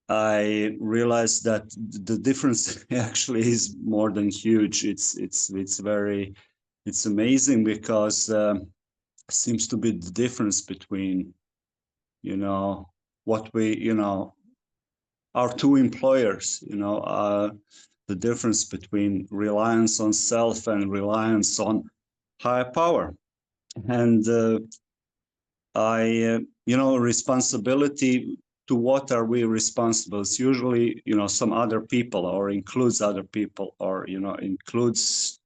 I realized that the difference actually is more than huge. It's very, it's amazing, because seems to be the difference between, you know, what we, you know, our two employers, you know, the difference between reliance on self and reliance on higher power. And you know, responsibility, to what are we responsible? It's usually, you know, some other people, or includes other people, or, you know, includes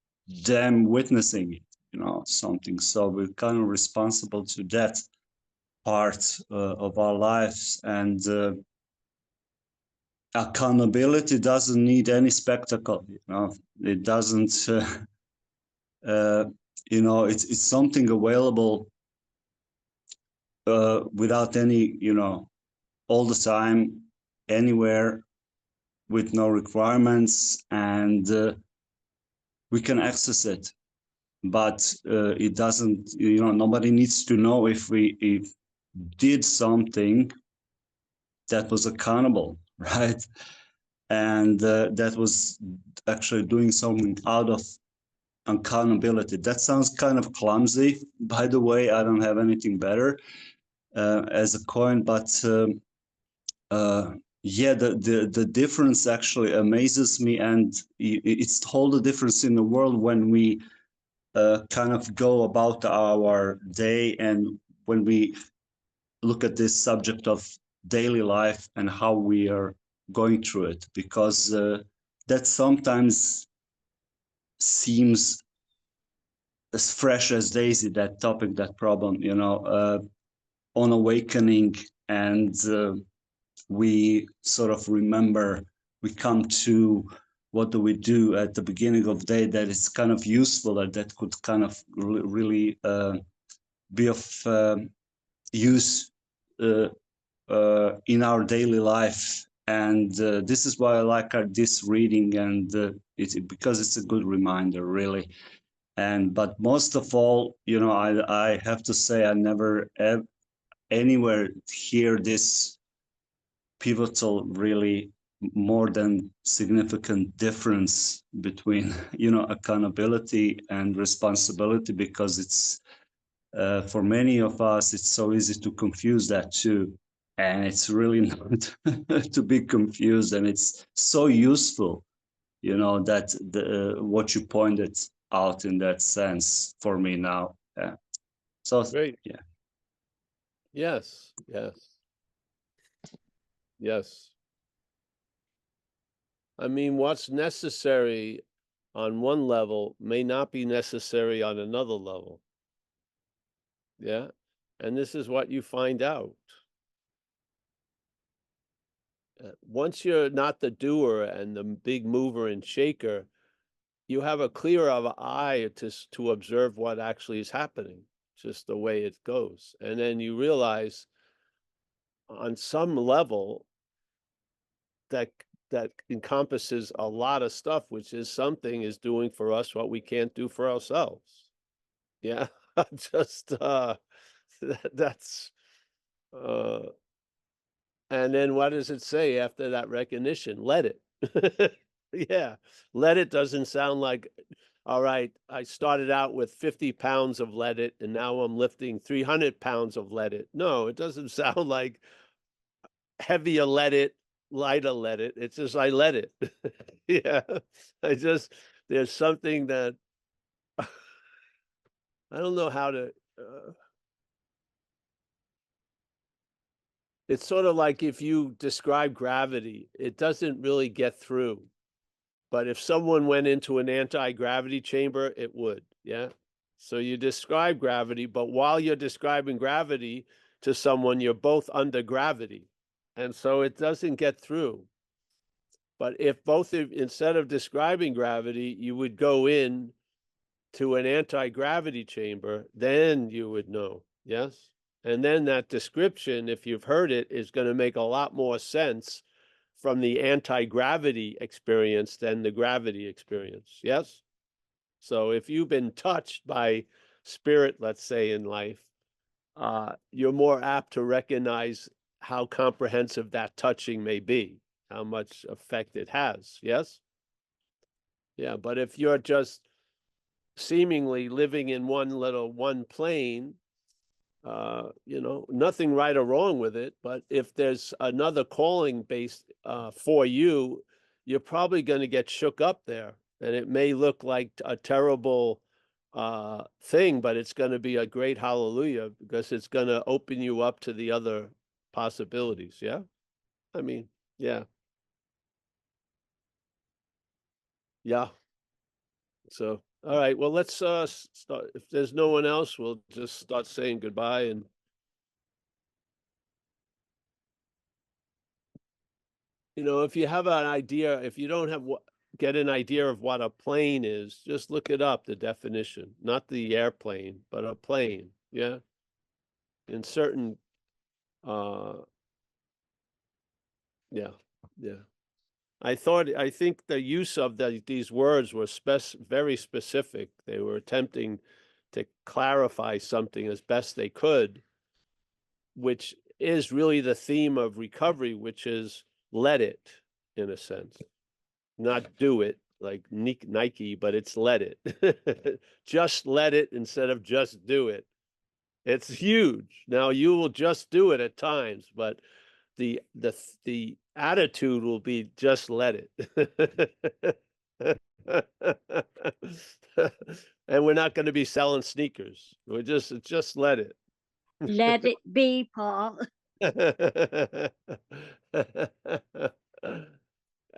them witnessing it, you know, something. So we're kind of responsible to that part of our lives. And accountability doesn't need any spectacle, you know, it doesn't, you know, it's something available without any, you know, all the time, anywhere, with no requirements, and we can access it. But it doesn't, you know, nobody needs to know if we did something that was accountable, right? And that was actually doing something out of accountability. That sounds kind of clumsy, by the way. I don't have anything better as a coin, but yeah, the difference actually amazes me, and it's all the difference in the world when we kind of go about our day, and when we look at this subject of daily life and how we are going through it, because that sometimes seems as fresh as daisy, that topic, that problem, you know, on awakening. And we sort of remember, we come to, what do we do at the beginning of the day that is kind of useful, that could kind of really be of use in our daily life. And this is why I like this reading, and it's because it's a good reminder, really. And but most of all, you know, I have to say, I never anywhere hear this pivotal, really more than significant difference between, you know, accountability and responsibility, because it's for many of us, it's so easy to confuse that too. And it's really not to be confused, and it's so useful, you know, that the what you pointed out in that sense for me now. Yeah. So Great. yeah. Yes. Yes. Yes. I mean, what's necessary on one level may not be necessary on another level. Yeah. And this is what you find out. Once you're not the doer and the big mover and shaker, you have a clearer eye to observe what actually is happening, just the way it goes. And then you realize on some level that encompasses a lot of stuff, which is something is doing for us what we can't do for ourselves. Yeah, just that's and then what does it say after that recognition? Let it. Yeah, let it doesn't sound like, all right, I started out with 50 pounds of let it, and now I'm lifting 300 pounds of let it. No, it doesn't sound like heavier let it, lighter let it. It's just I let it. Yeah, there's something that I don't know how to. It's sort of like if you describe gravity, it doesn't really get through. But if someone went into an anti-gravity chamber, it would, yeah? So you describe gravity, but while you're describing gravity to someone, you're both under gravity. And so it doesn't get through. But if instead of describing gravity, you would go in to an anti-gravity chamber, then you would know, yes? And then that description, if you've heard it, is going to make a lot more sense from the anti-gravity experience than the gravity experience, yes? So if you've been touched by spirit, let's say, in life, you're more apt to recognize how comprehensive that touching may be, how much effect it has, yes? Yeah, but if you're just seemingly living in one plane, nothing right or wrong with it, but if there's another calling based for you, you're probably going to get shook up there, and it may look like a terrible thing, but it's going to be a great hallelujah because it's going to open you up to the other possibilities. Yeah, I mean, yeah. So, all right, well, let's start. If there's no one else, we'll just start saying goodbye. And if you have an idea, if you don't get an idea of what a plane is, just look it up, the definition, not the airplane, but a plane. Yeah. In certain, yeah. I think the use of these words were very specific. They were attempting to clarify something as best they could, which is really the theme of recovery, which is let it, in a sense. Not do it like Nike, but it's let it. Just let it instead of just do it. It's huge. Now you will just do it at times, but the attitude will be just let it. And we're not going to be selling sneakers. We're just let it. Let it be, Paul.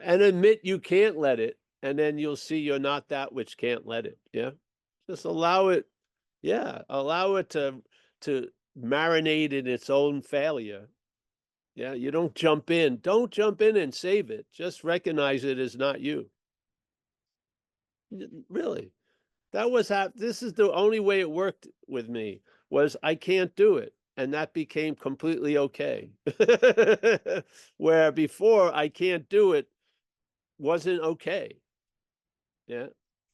And admit you can't let it, and then you'll see you're not that which can't let it. Yeah, just allow it. Yeah, allow it to marinate in its own failure. Yeah, you don't jump in. Don't jump in and save it. Just recognize it as not you. Really, this is the only way it worked with me, was I can't do it. And that became completely okay. Where before I can't do it wasn't okay. Yeah.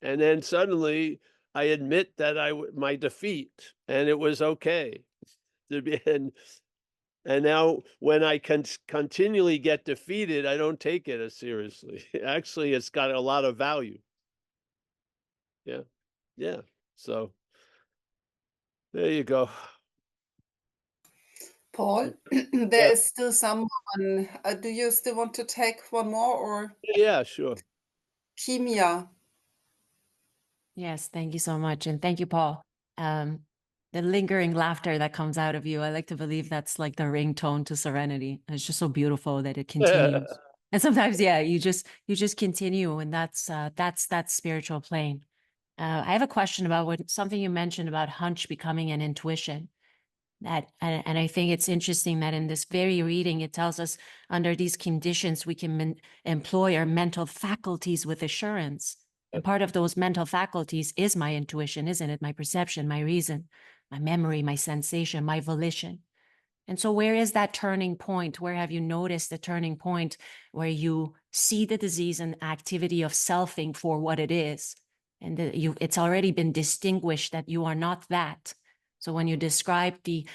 And then suddenly I admit that my defeat, and it was okay. And now when I can continually get defeated, I don't take it as seriously. Actually, it's got a lot of value. Yeah. Yeah. So there you go. Paul, there is still someone. Do you still want to take one more, or? Yeah, sure. Kimia. Yes, thank you so much. And thank you, Paul. The lingering laughter that comes out of you, I like to believe that's like the ringtone to serenity. It's just so beautiful that it continues. And sometimes, yeah, you just continue, and that's that spiritual plane. I have a question about something you mentioned about hunch becoming an intuition. And I think it's interesting that in this very reading, it tells us under these conditions, we can employ our mental faculties with assurance. And part of those mental faculties is my intuition, isn't it? My perception, my reason, my memory, my sensation, my volition. And so where is that turning point? Where have you noticed the turning point where you see the disease and activity of selfing for what it is? And it's already been distinguished that you are not that. So when you describe the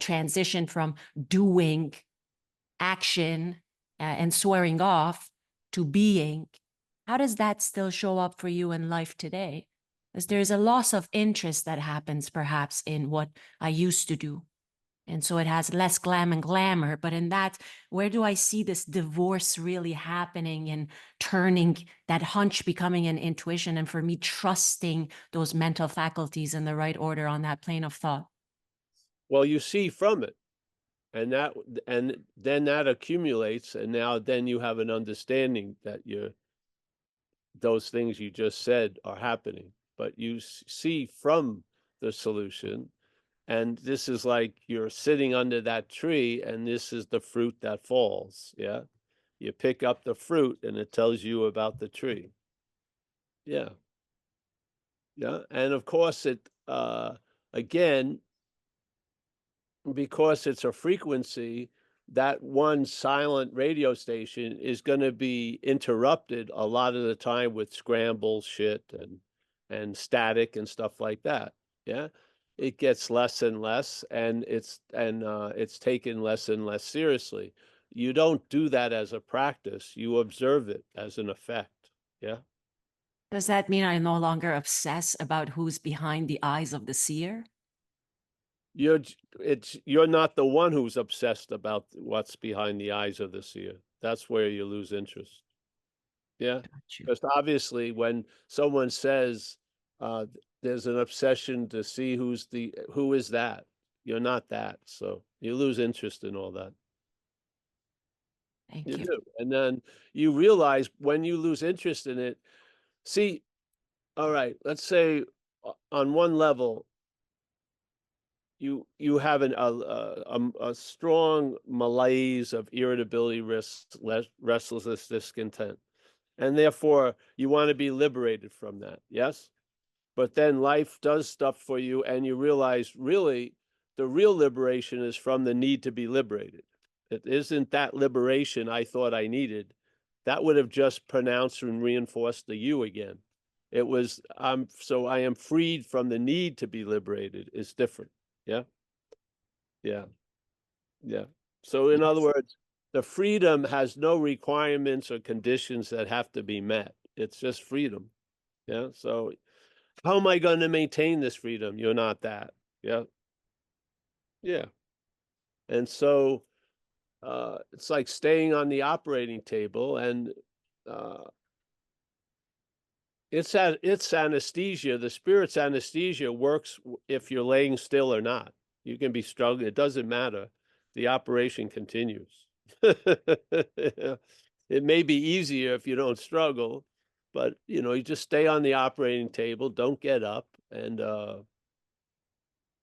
transition from doing action and swearing off to being, how does that still show up for you in life today? Because there's a loss of interest that happens perhaps in what I used to do. And so it has less glam and glamour, but in that, where do I see this divorce really happening and turning that hunch becoming an intuition, and for me trusting those mental faculties in the right order on that plane of thought? Well, you see from it, and then that accumulates, and now then you have an understanding that those things you just said are happening, but you see from the solution. And this is like you're sitting under that tree, and this is the fruit that falls. Yeah. You pick up the fruit, and it tells you about the tree. Yeah. Yeah. And of course, again, because it's a frequency, that one silent radio station is going to be interrupted a lot of the time with scramble shit and static and stuff like that. Yeah. It gets less and less, and it's taken less and less seriously. You don't do that as a practice. You observe it as an effect. Yeah. Does that mean I no longer obsess about who's behind the eyes of the seer? You're not the one who's obsessed about what's behind the eyes of the seer. That's where you lose interest. Yeah. Because obviously when someone says there's an obsession to see who is that, you're not that. So you lose interest in all that. Thank You you. do. And then you realize when you lose interest in it, see, all right, let's say on one level, you have a strong malaise of irritability, restlessness, discontent, and therefore you want to be liberated from that. Yes, but then life does stuff for you, and you realize really the real liberation is from the need to be liberated. It isn't that liberation I thought I needed. That would have just pronounced and reinforced the you again. It was I am freed from the need to be liberated is different. Yeah. Yeah. Yeah. So in other words, the freedom has no requirements or conditions that have to be met. It's just freedom. Yeah. So how am I going to maintain this freedom? You're not that. Yeah. Yeah. And so it's like staying on the operating table, and it's anesthesia. The spirit's anesthesia works if you're laying still or not. You can be struggling. It doesn't matter. The operation continues. It may be easier if you don't struggle, but you just stay on the operating table, don't get up, and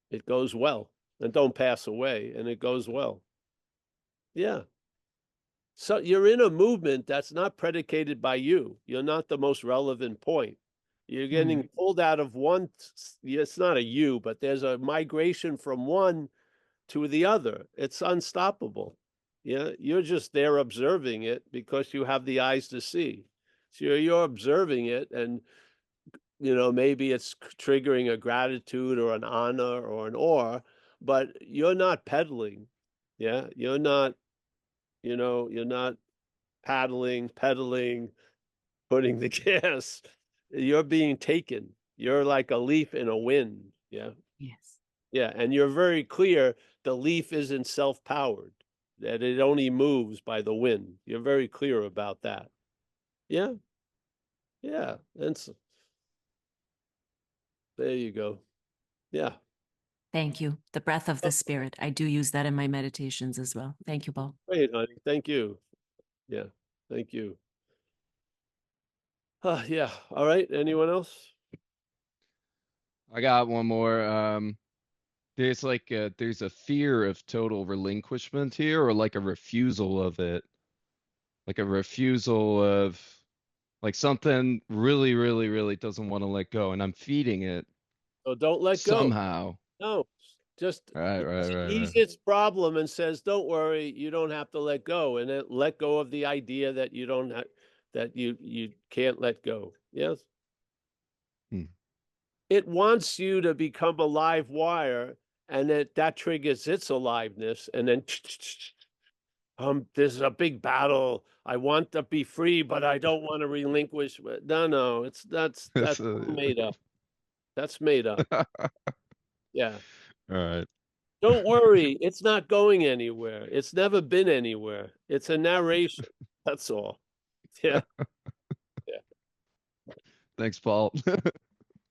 it goes well. And don't pass away, and it goes well. Yeah. So you're in a movement that's not predicated by you. You're not the most relevant point. You're getting pulled out of one. It's not a you, but there's a migration from one to the other. It's unstoppable. Yeah, you're just there observing it because you have the eyes to see. So you're observing it, and maybe it's triggering a gratitude or an honor or an awe, but you're not peddling. Yeah, you're not pedaling, putting the gas. You're being taken. You're like a leaf in a wind. Yeah. Yes. Yeah. And you're very clear the leaf isn't self-powered, that it only moves by the wind. You're very clear about that. Yeah. Yeah. And so, there you go. Yeah. Thank you. The breath of the spirit. I do use that in my meditations as well. Thank you, Paul. Great, honey. Thank you. Yeah. Thank you. Yeah. All right. Anyone else? I got one more. There's there's a fear of total relinquishment here, or like a refusal of it. Like a refusal of Like something really, really, really doesn't want to let go, and I'm feeding it So don't let go. somehow. No, just Right, right, it right, sees right. its problem and says, "Don't worry, you don't have to let go," and then let go of the idea that you don't have, that you can't let go. Yes, Hmm. it wants you to become a live wire, and that triggers its aliveness, and then this is a big battle. I want to be free, but I don't want to relinquish. No, that's It's all made up. That's made up. Yeah. all right. Don't worry, it's not going anywhere. It's never been anywhere. It's a narration. That's all. Yeah, yeah, Thanks, Paul.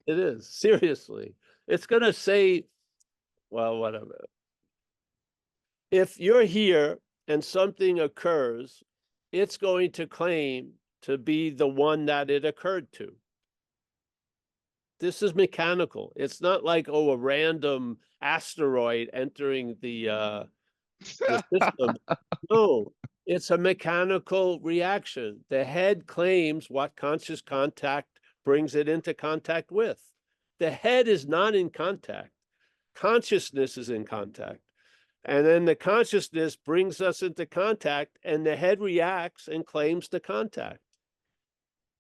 it is. Seriously. It's gonna say, well, whatever. If you're here and something occurs, it's going to claim to be the one that it occurred to. This is mechanical. It's not like, oh, a random asteroid entering the system. No, it's a mechanical reaction. The head claims what conscious contact brings it into contact with. The head is not in contact. Consciousness is in contact. And then the consciousness brings us into contact, and the head reacts and claims the contact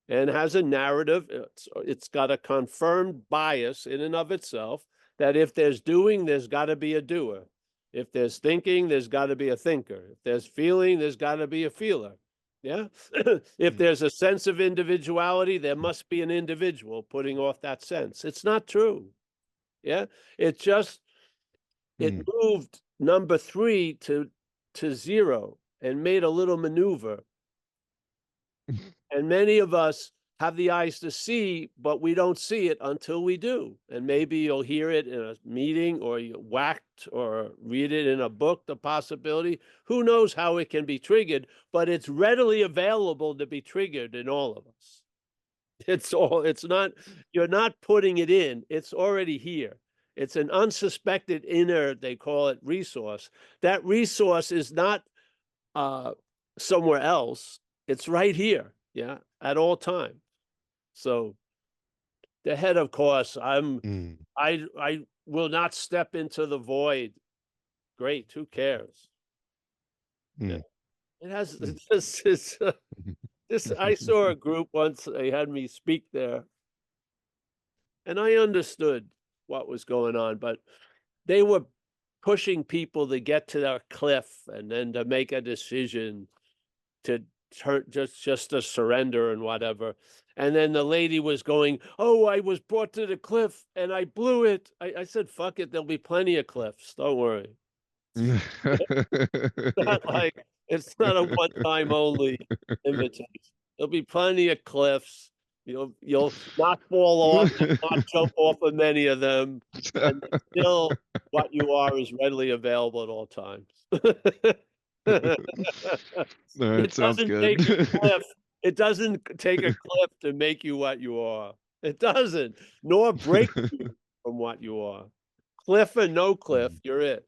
and has a narrative. It's got a confirmed bias in and of itself that if there's doing, there's got to be a doer. If there's thinking, there's got to be a thinker. If there's feeling, there's got to be a feeler. Yeah. If there's a sense of individuality, there must be an individual putting off that sense. It's not true. Yeah. It just, it moved number 3 to 0 and made a little maneuver. And many of us have the eyes to see, but we don't see it until we do. And maybe you'll hear it in a meeting, or you whacked, or read it in a book, the possibility. Who knows how it can be triggered, but it's readily available to be triggered in all of us. It's not, you're not putting it in, it's already here. It's an unsuspected inner, they call it, resource. That resource is not somewhere else. It's right here. Yeah, at all times. So the head, of course, I will not step into the void. Great, who cares? Yeah. It has this is this. I saw a group once. They had me speak there, and I understood what was going on, but they were pushing people to get to their cliff and then to make a decision to turn, just to surrender and whatever. And then the lady was going, "Oh, I was brought to the cliff and I blew it." I said, "Fuck it, there'll be plenty of cliffs. Don't worry." Not like, it's not a one-time only invitation. There'll be plenty of cliffs. You'll not fall off, and not jump off of many of them, and still what you are is readily available at all times. No, it sounds good. It doesn't take a cliff to make you what you are. It doesn't, nor break you from what you are. Cliff or no cliff, you're it.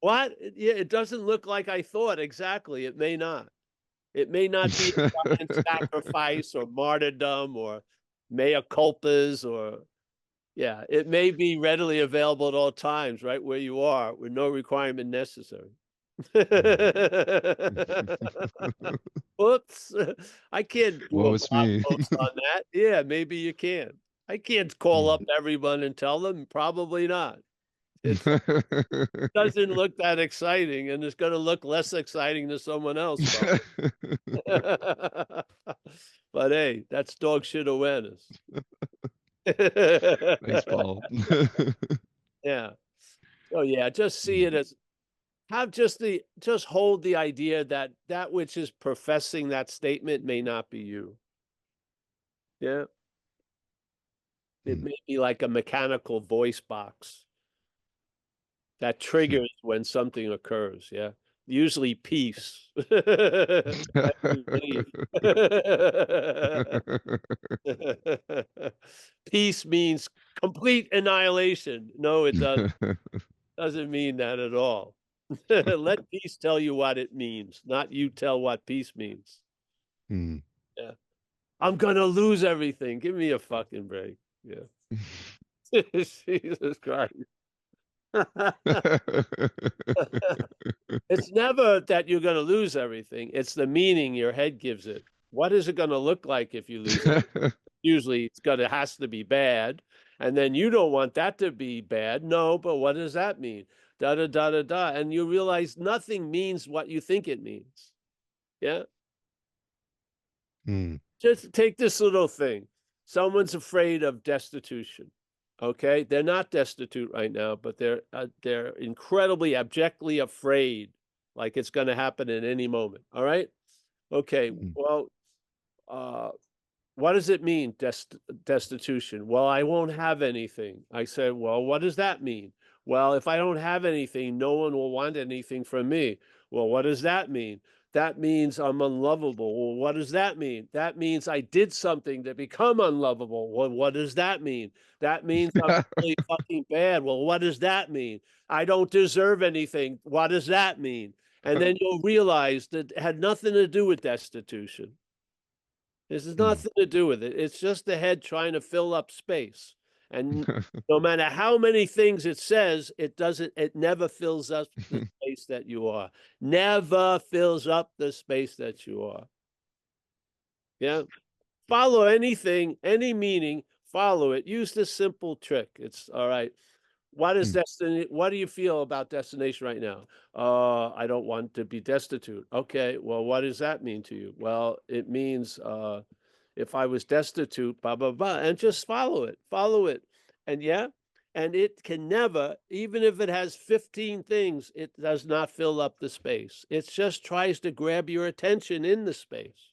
What? Yeah, it doesn't look like I thought. Exactly. It may not. It may not be a giant sacrifice or martyrdom or mea culpas, or yeah, it may be readily available at all times, right where you are, with no requirement necessary. Whoops. I can't do Woe a is blog me. post on that. Yeah, maybe you can. I can't call up everyone and tell them. Probably not. It doesn't look that exciting, and it's going to look less exciting to someone else. But hey, that's dog shit awareness. Thanks, Paul. Yeah. Oh yeah, just see it as, just hold the idea that that which is professing that statement may not be you. Yeah. It may be like a mechanical voice box that triggers when something occurs. Yeah. Usually peace. Peace means complete annihilation. No, it doesn't. Doesn't mean that at all. Let peace tell you what it means, not you tell what peace means. Mm. Yeah. I'm gonna lose everything. Give me a fucking break. Yeah. Jesus Christ. It's never that you're gonna lose everything. It's the meaning your head gives it. What is it gonna look like if you lose it? Usually has to be bad. And then you don't want that to be bad. No, but what does that mean? Da da da da da. And you realize nothing means what you think it means. Yeah. Mm. Just take this little thing. Someone's afraid of destitution. Okay, they're not destitute right now, but they're incredibly abjectly afraid, like it's going to happen at any moment. All right. Okay. Mm. Well, what does it mean, destitution? Well, I won't have anything. I said, well, what does that mean? Well, if I don't have anything, no one will want anything from me. Well, what does that mean? That means I'm unlovable. Well, what does that mean? That means I did something to become unlovable. Well, what does that mean? That means I'm really fucking bad. Well, what does that mean? I don't deserve anything. What does that mean? And then you'll realize that it had nothing to do with destitution. This has nothing to do with it. It's just the head trying to fill up space. And no matter how many things it says, it never fills up the space that you are. Never fills up the space that you are. Yeah. Follow anything, any meaning, follow it. Use this simple trick. It's all right. What is destiny? What do you feel about destination right now? I don't want to be destitute. Okay, well, what does that mean to you? Well, it means if I was destitute, blah, blah, blah, and just follow it. And yeah, and it can never, even if it has 15 things, it does not fill up the space. It just tries to grab your attention in the space.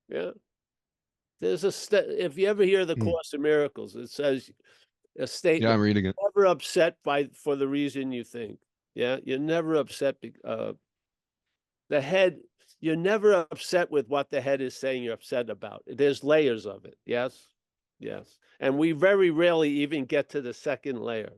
Yeah. There's if you ever hear the Course in Miracles, it says a statement. Yeah, I'm reading it. Never upset for the reason you think. Yeah, you're never upset. The head, you're never upset with what the head is saying you're upset about. There's layers of it. Yes, yes, and we very rarely even get to the second layer.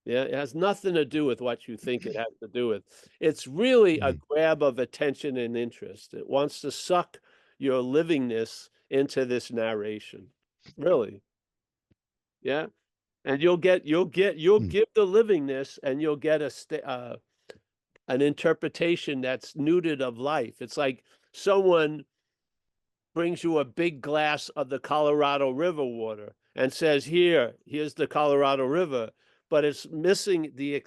Yeah, it has nothing to do with what you think it has to do with. It's really a grab of attention and interest. It wants to suck your livingness into this narration. Really. Yeah. And you'll give the livingness, and you'll get an interpretation that's nuded of life. It's like someone brings you a big glass of the Colorado River water and says, here's the Colorado River, but it's missing the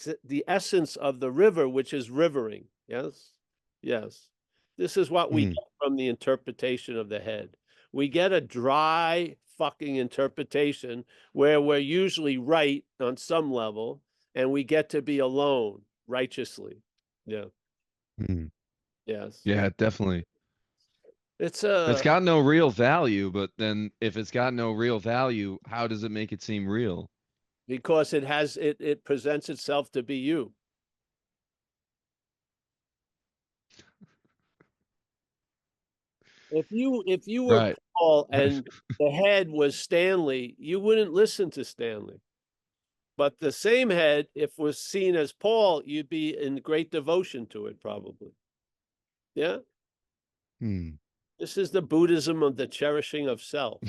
essence of the river, which is rivering. Yes, yes. This is what we get from the interpretation of the head. We get a dry fucking interpretation where we're usually right on some level, and we get to be alone righteously. Yeah. Yes. Yeah, definitely. It's got no real value, but then if it's got no real value, how does it make it seem real? Because it presents itself to be you. If you were Right. Paul and the head was Stanley, you wouldn't listen to Stanley. But the same head, if was seen as Paul, you'd be in great devotion to it, probably. Yeah. This is the Buddhism of the cherishing of self.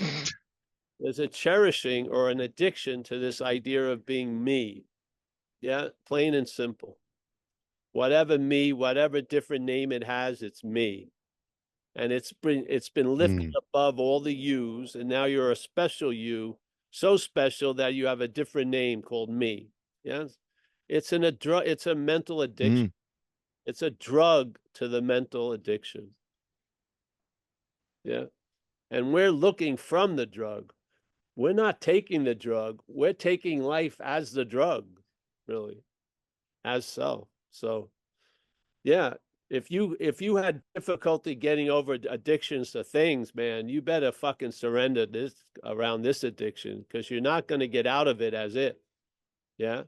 There's a cherishing or an addiction to this idea of being me. Yeah, plain and simple. Whatever me, whatever different name it has, it's me. And it's been lifted above all the yous, and now you're a special you, so special that you have a different name called me. Yes, it's a mental addiction. It's a drug to the mental addiction. Yeah, and we're looking from the drug. We're not taking the drug. We're taking life as the drug, really, as self. So, yeah. If you had difficulty getting over addictions to things, man, you better fucking surrender around this addiction, because you're not going to get out of it as it. Yeah.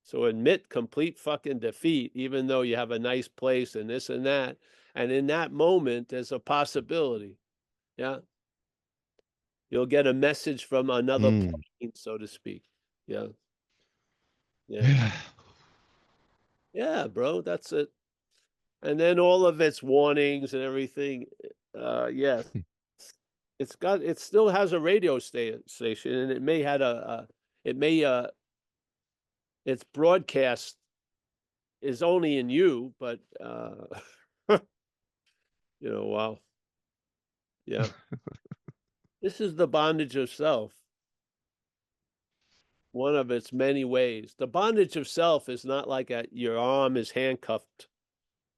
So admit complete fucking defeat, even though you have a nice place and this and that. And in that moment, there's a possibility. Yeah. You'll get a message from another plane, so to speak. Yeah. Yeah. Yeah, bro. That's it. And then all of its warnings and everything, yes. It still has a radio station, and it may its broadcast is only in you, but wow. Yeah. This is the bondage of self. One of its many ways. The bondage of self is not like your arm is handcuffed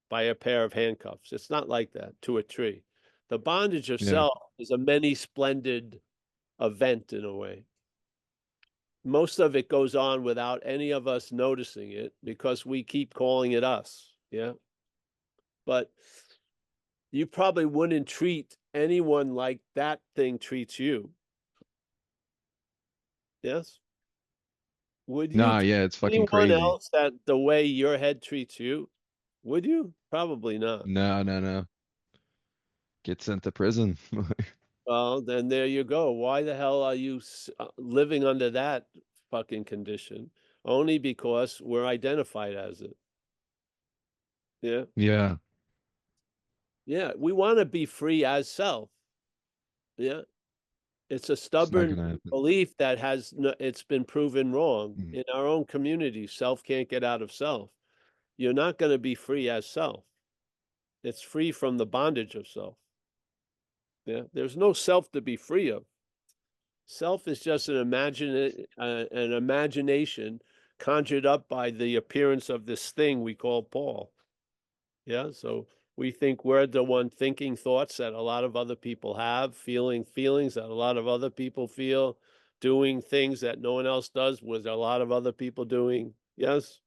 by a pair of handcuffs. It's not like that to a tree. The bondage of Yeah. self is a many splendid event in a way. Most of it goes on without any of us noticing it because we keep calling it us. Yeah. But you probably wouldn't treat anyone like that thing treats you. Yes? Would you Nah, treat yeah, it's fucking anyone crazy. else that the way your head treats you? Would you? Probably not. No. Get sent to prison. Well, then there you go. Why the hell are you living under that fucking condition? Only because we're identified as it. Yeah. Yeah. Yeah. We want to be free as self. Yeah. It's a It's not stubborn gonna happen. belief that it's been proven wrong Mm. in our own community. Self can't get out of self. You're not going to be free as self. It's free from the bondage of self. Yeah. There's no self to be free of. Self is just an imagination conjured up by the appearance of this thing we call Paul. Yeah. So we think we're the one thinking thoughts that a lot of other people have, feeling feelings that a lot of other people feel, doing things that no one else does with a lot of other people doing. Yes.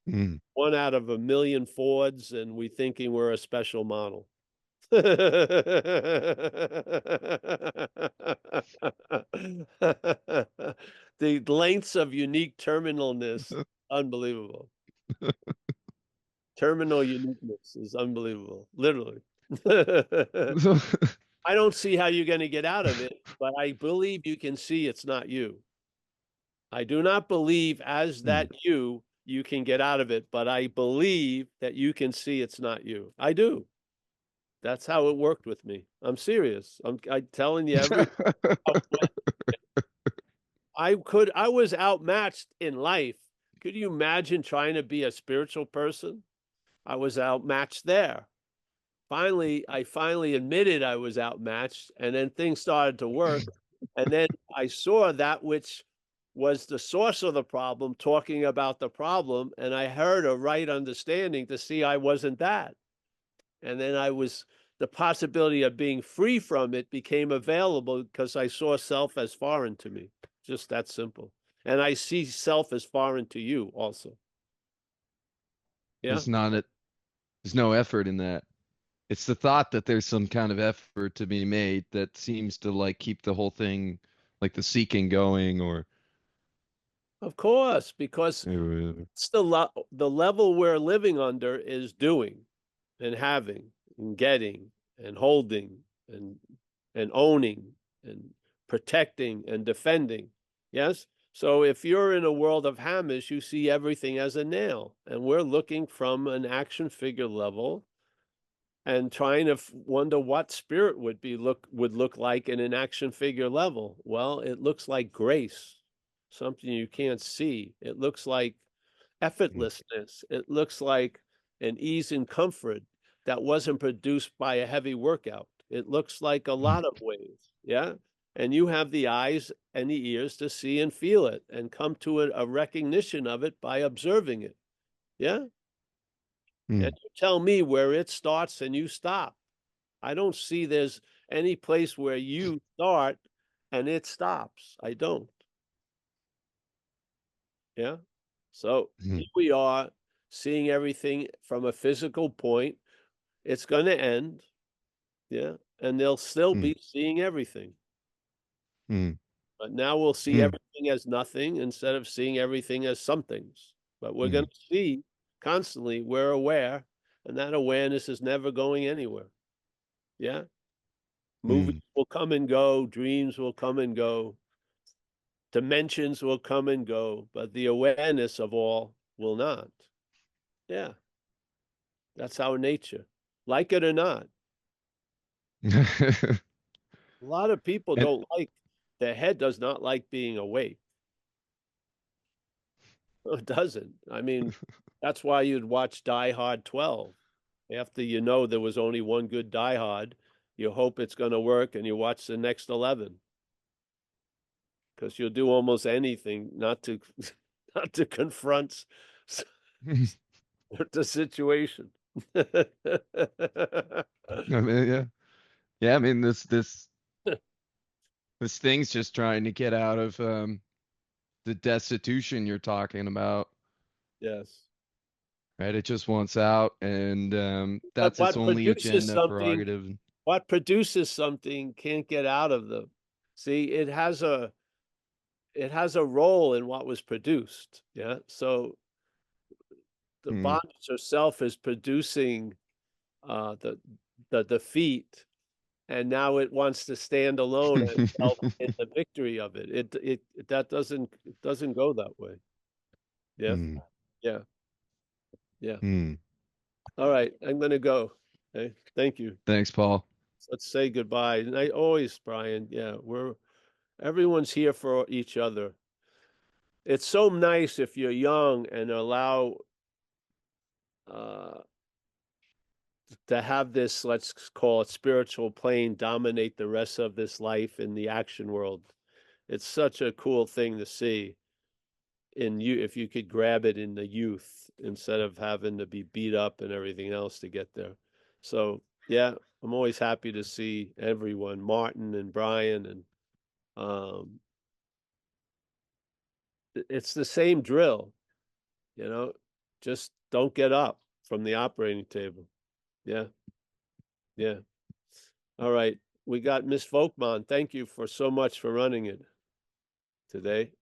Mm. 1 out of 1,000,000 Fords, and we thinking we're a special model. The lengths of unique terminalness, unbelievable. Terminal uniqueness is unbelievable, literally. I don't see how you're going to get out of it, but I believe you can see it's not you. I do not believe as that you can get out of it, but I believe that you can see it's not you. I do. That's how it worked with me. I'm serious. I'm telling you I was outmatched in life. Could you imagine trying to be a spiritual person? I was outmatched there. I finally admitted I was outmatched, and then things started to work. And then I saw that which was the source of the problem, talking about the problem, and I heard a right understanding to see I wasn't that. And then the possibility of being free from it became available because I saw self as foreign to me. Just that simple. And I see self as foreign to you also. Yeah. There's no effort in that. It's the thought that there's some kind of effort to be made that seems to like keep the whole thing, like the seeking going, or Of course, because it's the level we're living under is doing and having and getting and holding and owning and protecting and defending. Yes. So if you're in a world of hammers, you see everything as a nail, and we're looking from an action figure level and trying to wonder what spirit would look like in an action figure level. Well, it looks like grace, something you can't see. It looks like effortlessness. It looks like an ease and comfort that wasn't produced by a heavy workout. It looks like a lot of ways. Yeah. And you have the eyes and the ears to see and feel it and come to a recognition of it by observing it. Yeah. And you tell me where it starts and you stop. I don't see there's any place where you start and it stops. I don't. Yeah. So here we are seeing everything from a physical point. It's going to end. Yeah. And they'll still be seeing everything. But now we'll see everything as nothing instead of seeing everything as somethings. But we're going to see constantly, we're aware, and that awareness is never going anywhere. Yeah. Movies will come and go, dreams will come and go, dimensions will come and go, but the awareness of all will not. Yeah. That's our nature, like it or not. A lot of people And- don't like, their head does not like being awake. It doesn't. I mean, that's why you'd watch Die Hard 12. After you know there was only one good Die Hard, you hope it's going to work and you watch the next 11. Because you'll do almost anything not to not to confront the situation. I mean, yeah. Yeah, I mean this thing's just trying to get out of the destitution you're talking about. Yes. Right? It just wants out, and But that's its only agenda prerogative. what produces something can't get out of them. See, it has a role in what was produced. Yeah. So the bondage herself is producing the defeat, and now it wants to stand alone and in the victory of it. It doesn't go that way. Yeah. Yeah. Yeah. All right, I'm gonna go. Okay, thank you. Thanks, Paul. Let's say goodbye. And I always, Brian, yeah, everyone's here for each other. It's so nice if you're young and allow to have this, let's call it spiritual plane, dominate the rest of this life in the action world. It's such a cool thing to see in you, if you could grab it in the youth instead of having to be beat up and everything else to get there. So yeah, I'm always happy to see everyone, Martin and Brian, and it's the same drill, just don't get up from the operating table. Yeah. Yeah. All right. We got Miss Volkman. Thank you for so much for running it today.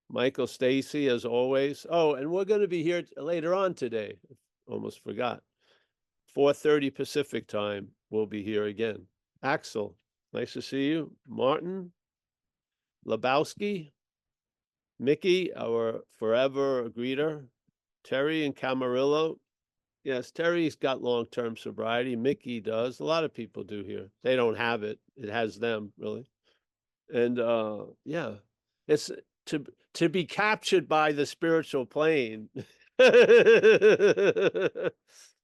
Michael Stacy, as always. Oh, and we're going to be here later on today. Almost forgot. 4:30 Pacific time. We'll be here again. Axel, nice to see you. Martin, Lebowski, Mickey, our forever greeter, Terry and Camarillo. Yes, Terry's got long-term sobriety. Mickey does. A lot of people do here. They don't have it. It has them, really. And yeah, it's to be captured by the spiritual plane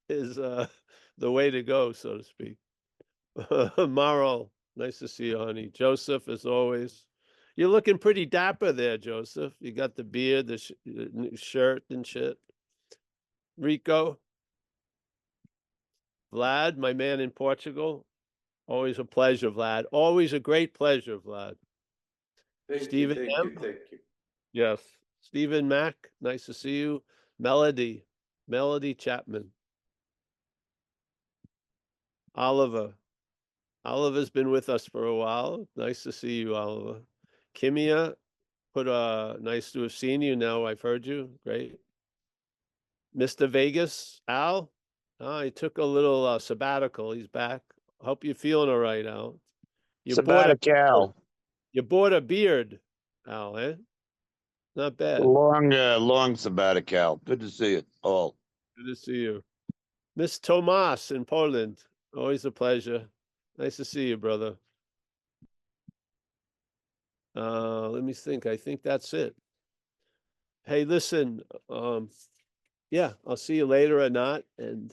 is the way to go, so to speak. Marl, nice to see you, honey. Joseph, as always. You're looking pretty dapper there, Joseph. You got the beard, the shirt and shit. Rico. Vlad, my man in Portugal. Always a pleasure, Vlad. Always a great pleasure, Vlad. Stephen M. Thank you. Yes. Stephen Mack, nice to see you. Melody Chapman. Oliver. Oliver's been with us for a while. Nice to see you, Oliver. Kimia, nice to have seen you now. I've heard you. Great. Mr. Vegas, Al. He took a little sabbatical. He's back. Hope you're feeling all right, Al. You bought a beard, Al, eh? Not bad. Long sabbatical. Good to see you all. Good to see you. Miss Tomas in Poland. Always a pleasure. Nice to see you, brother. Let me think. I think that's it. Hey, listen, yeah, I'll see you later or not. And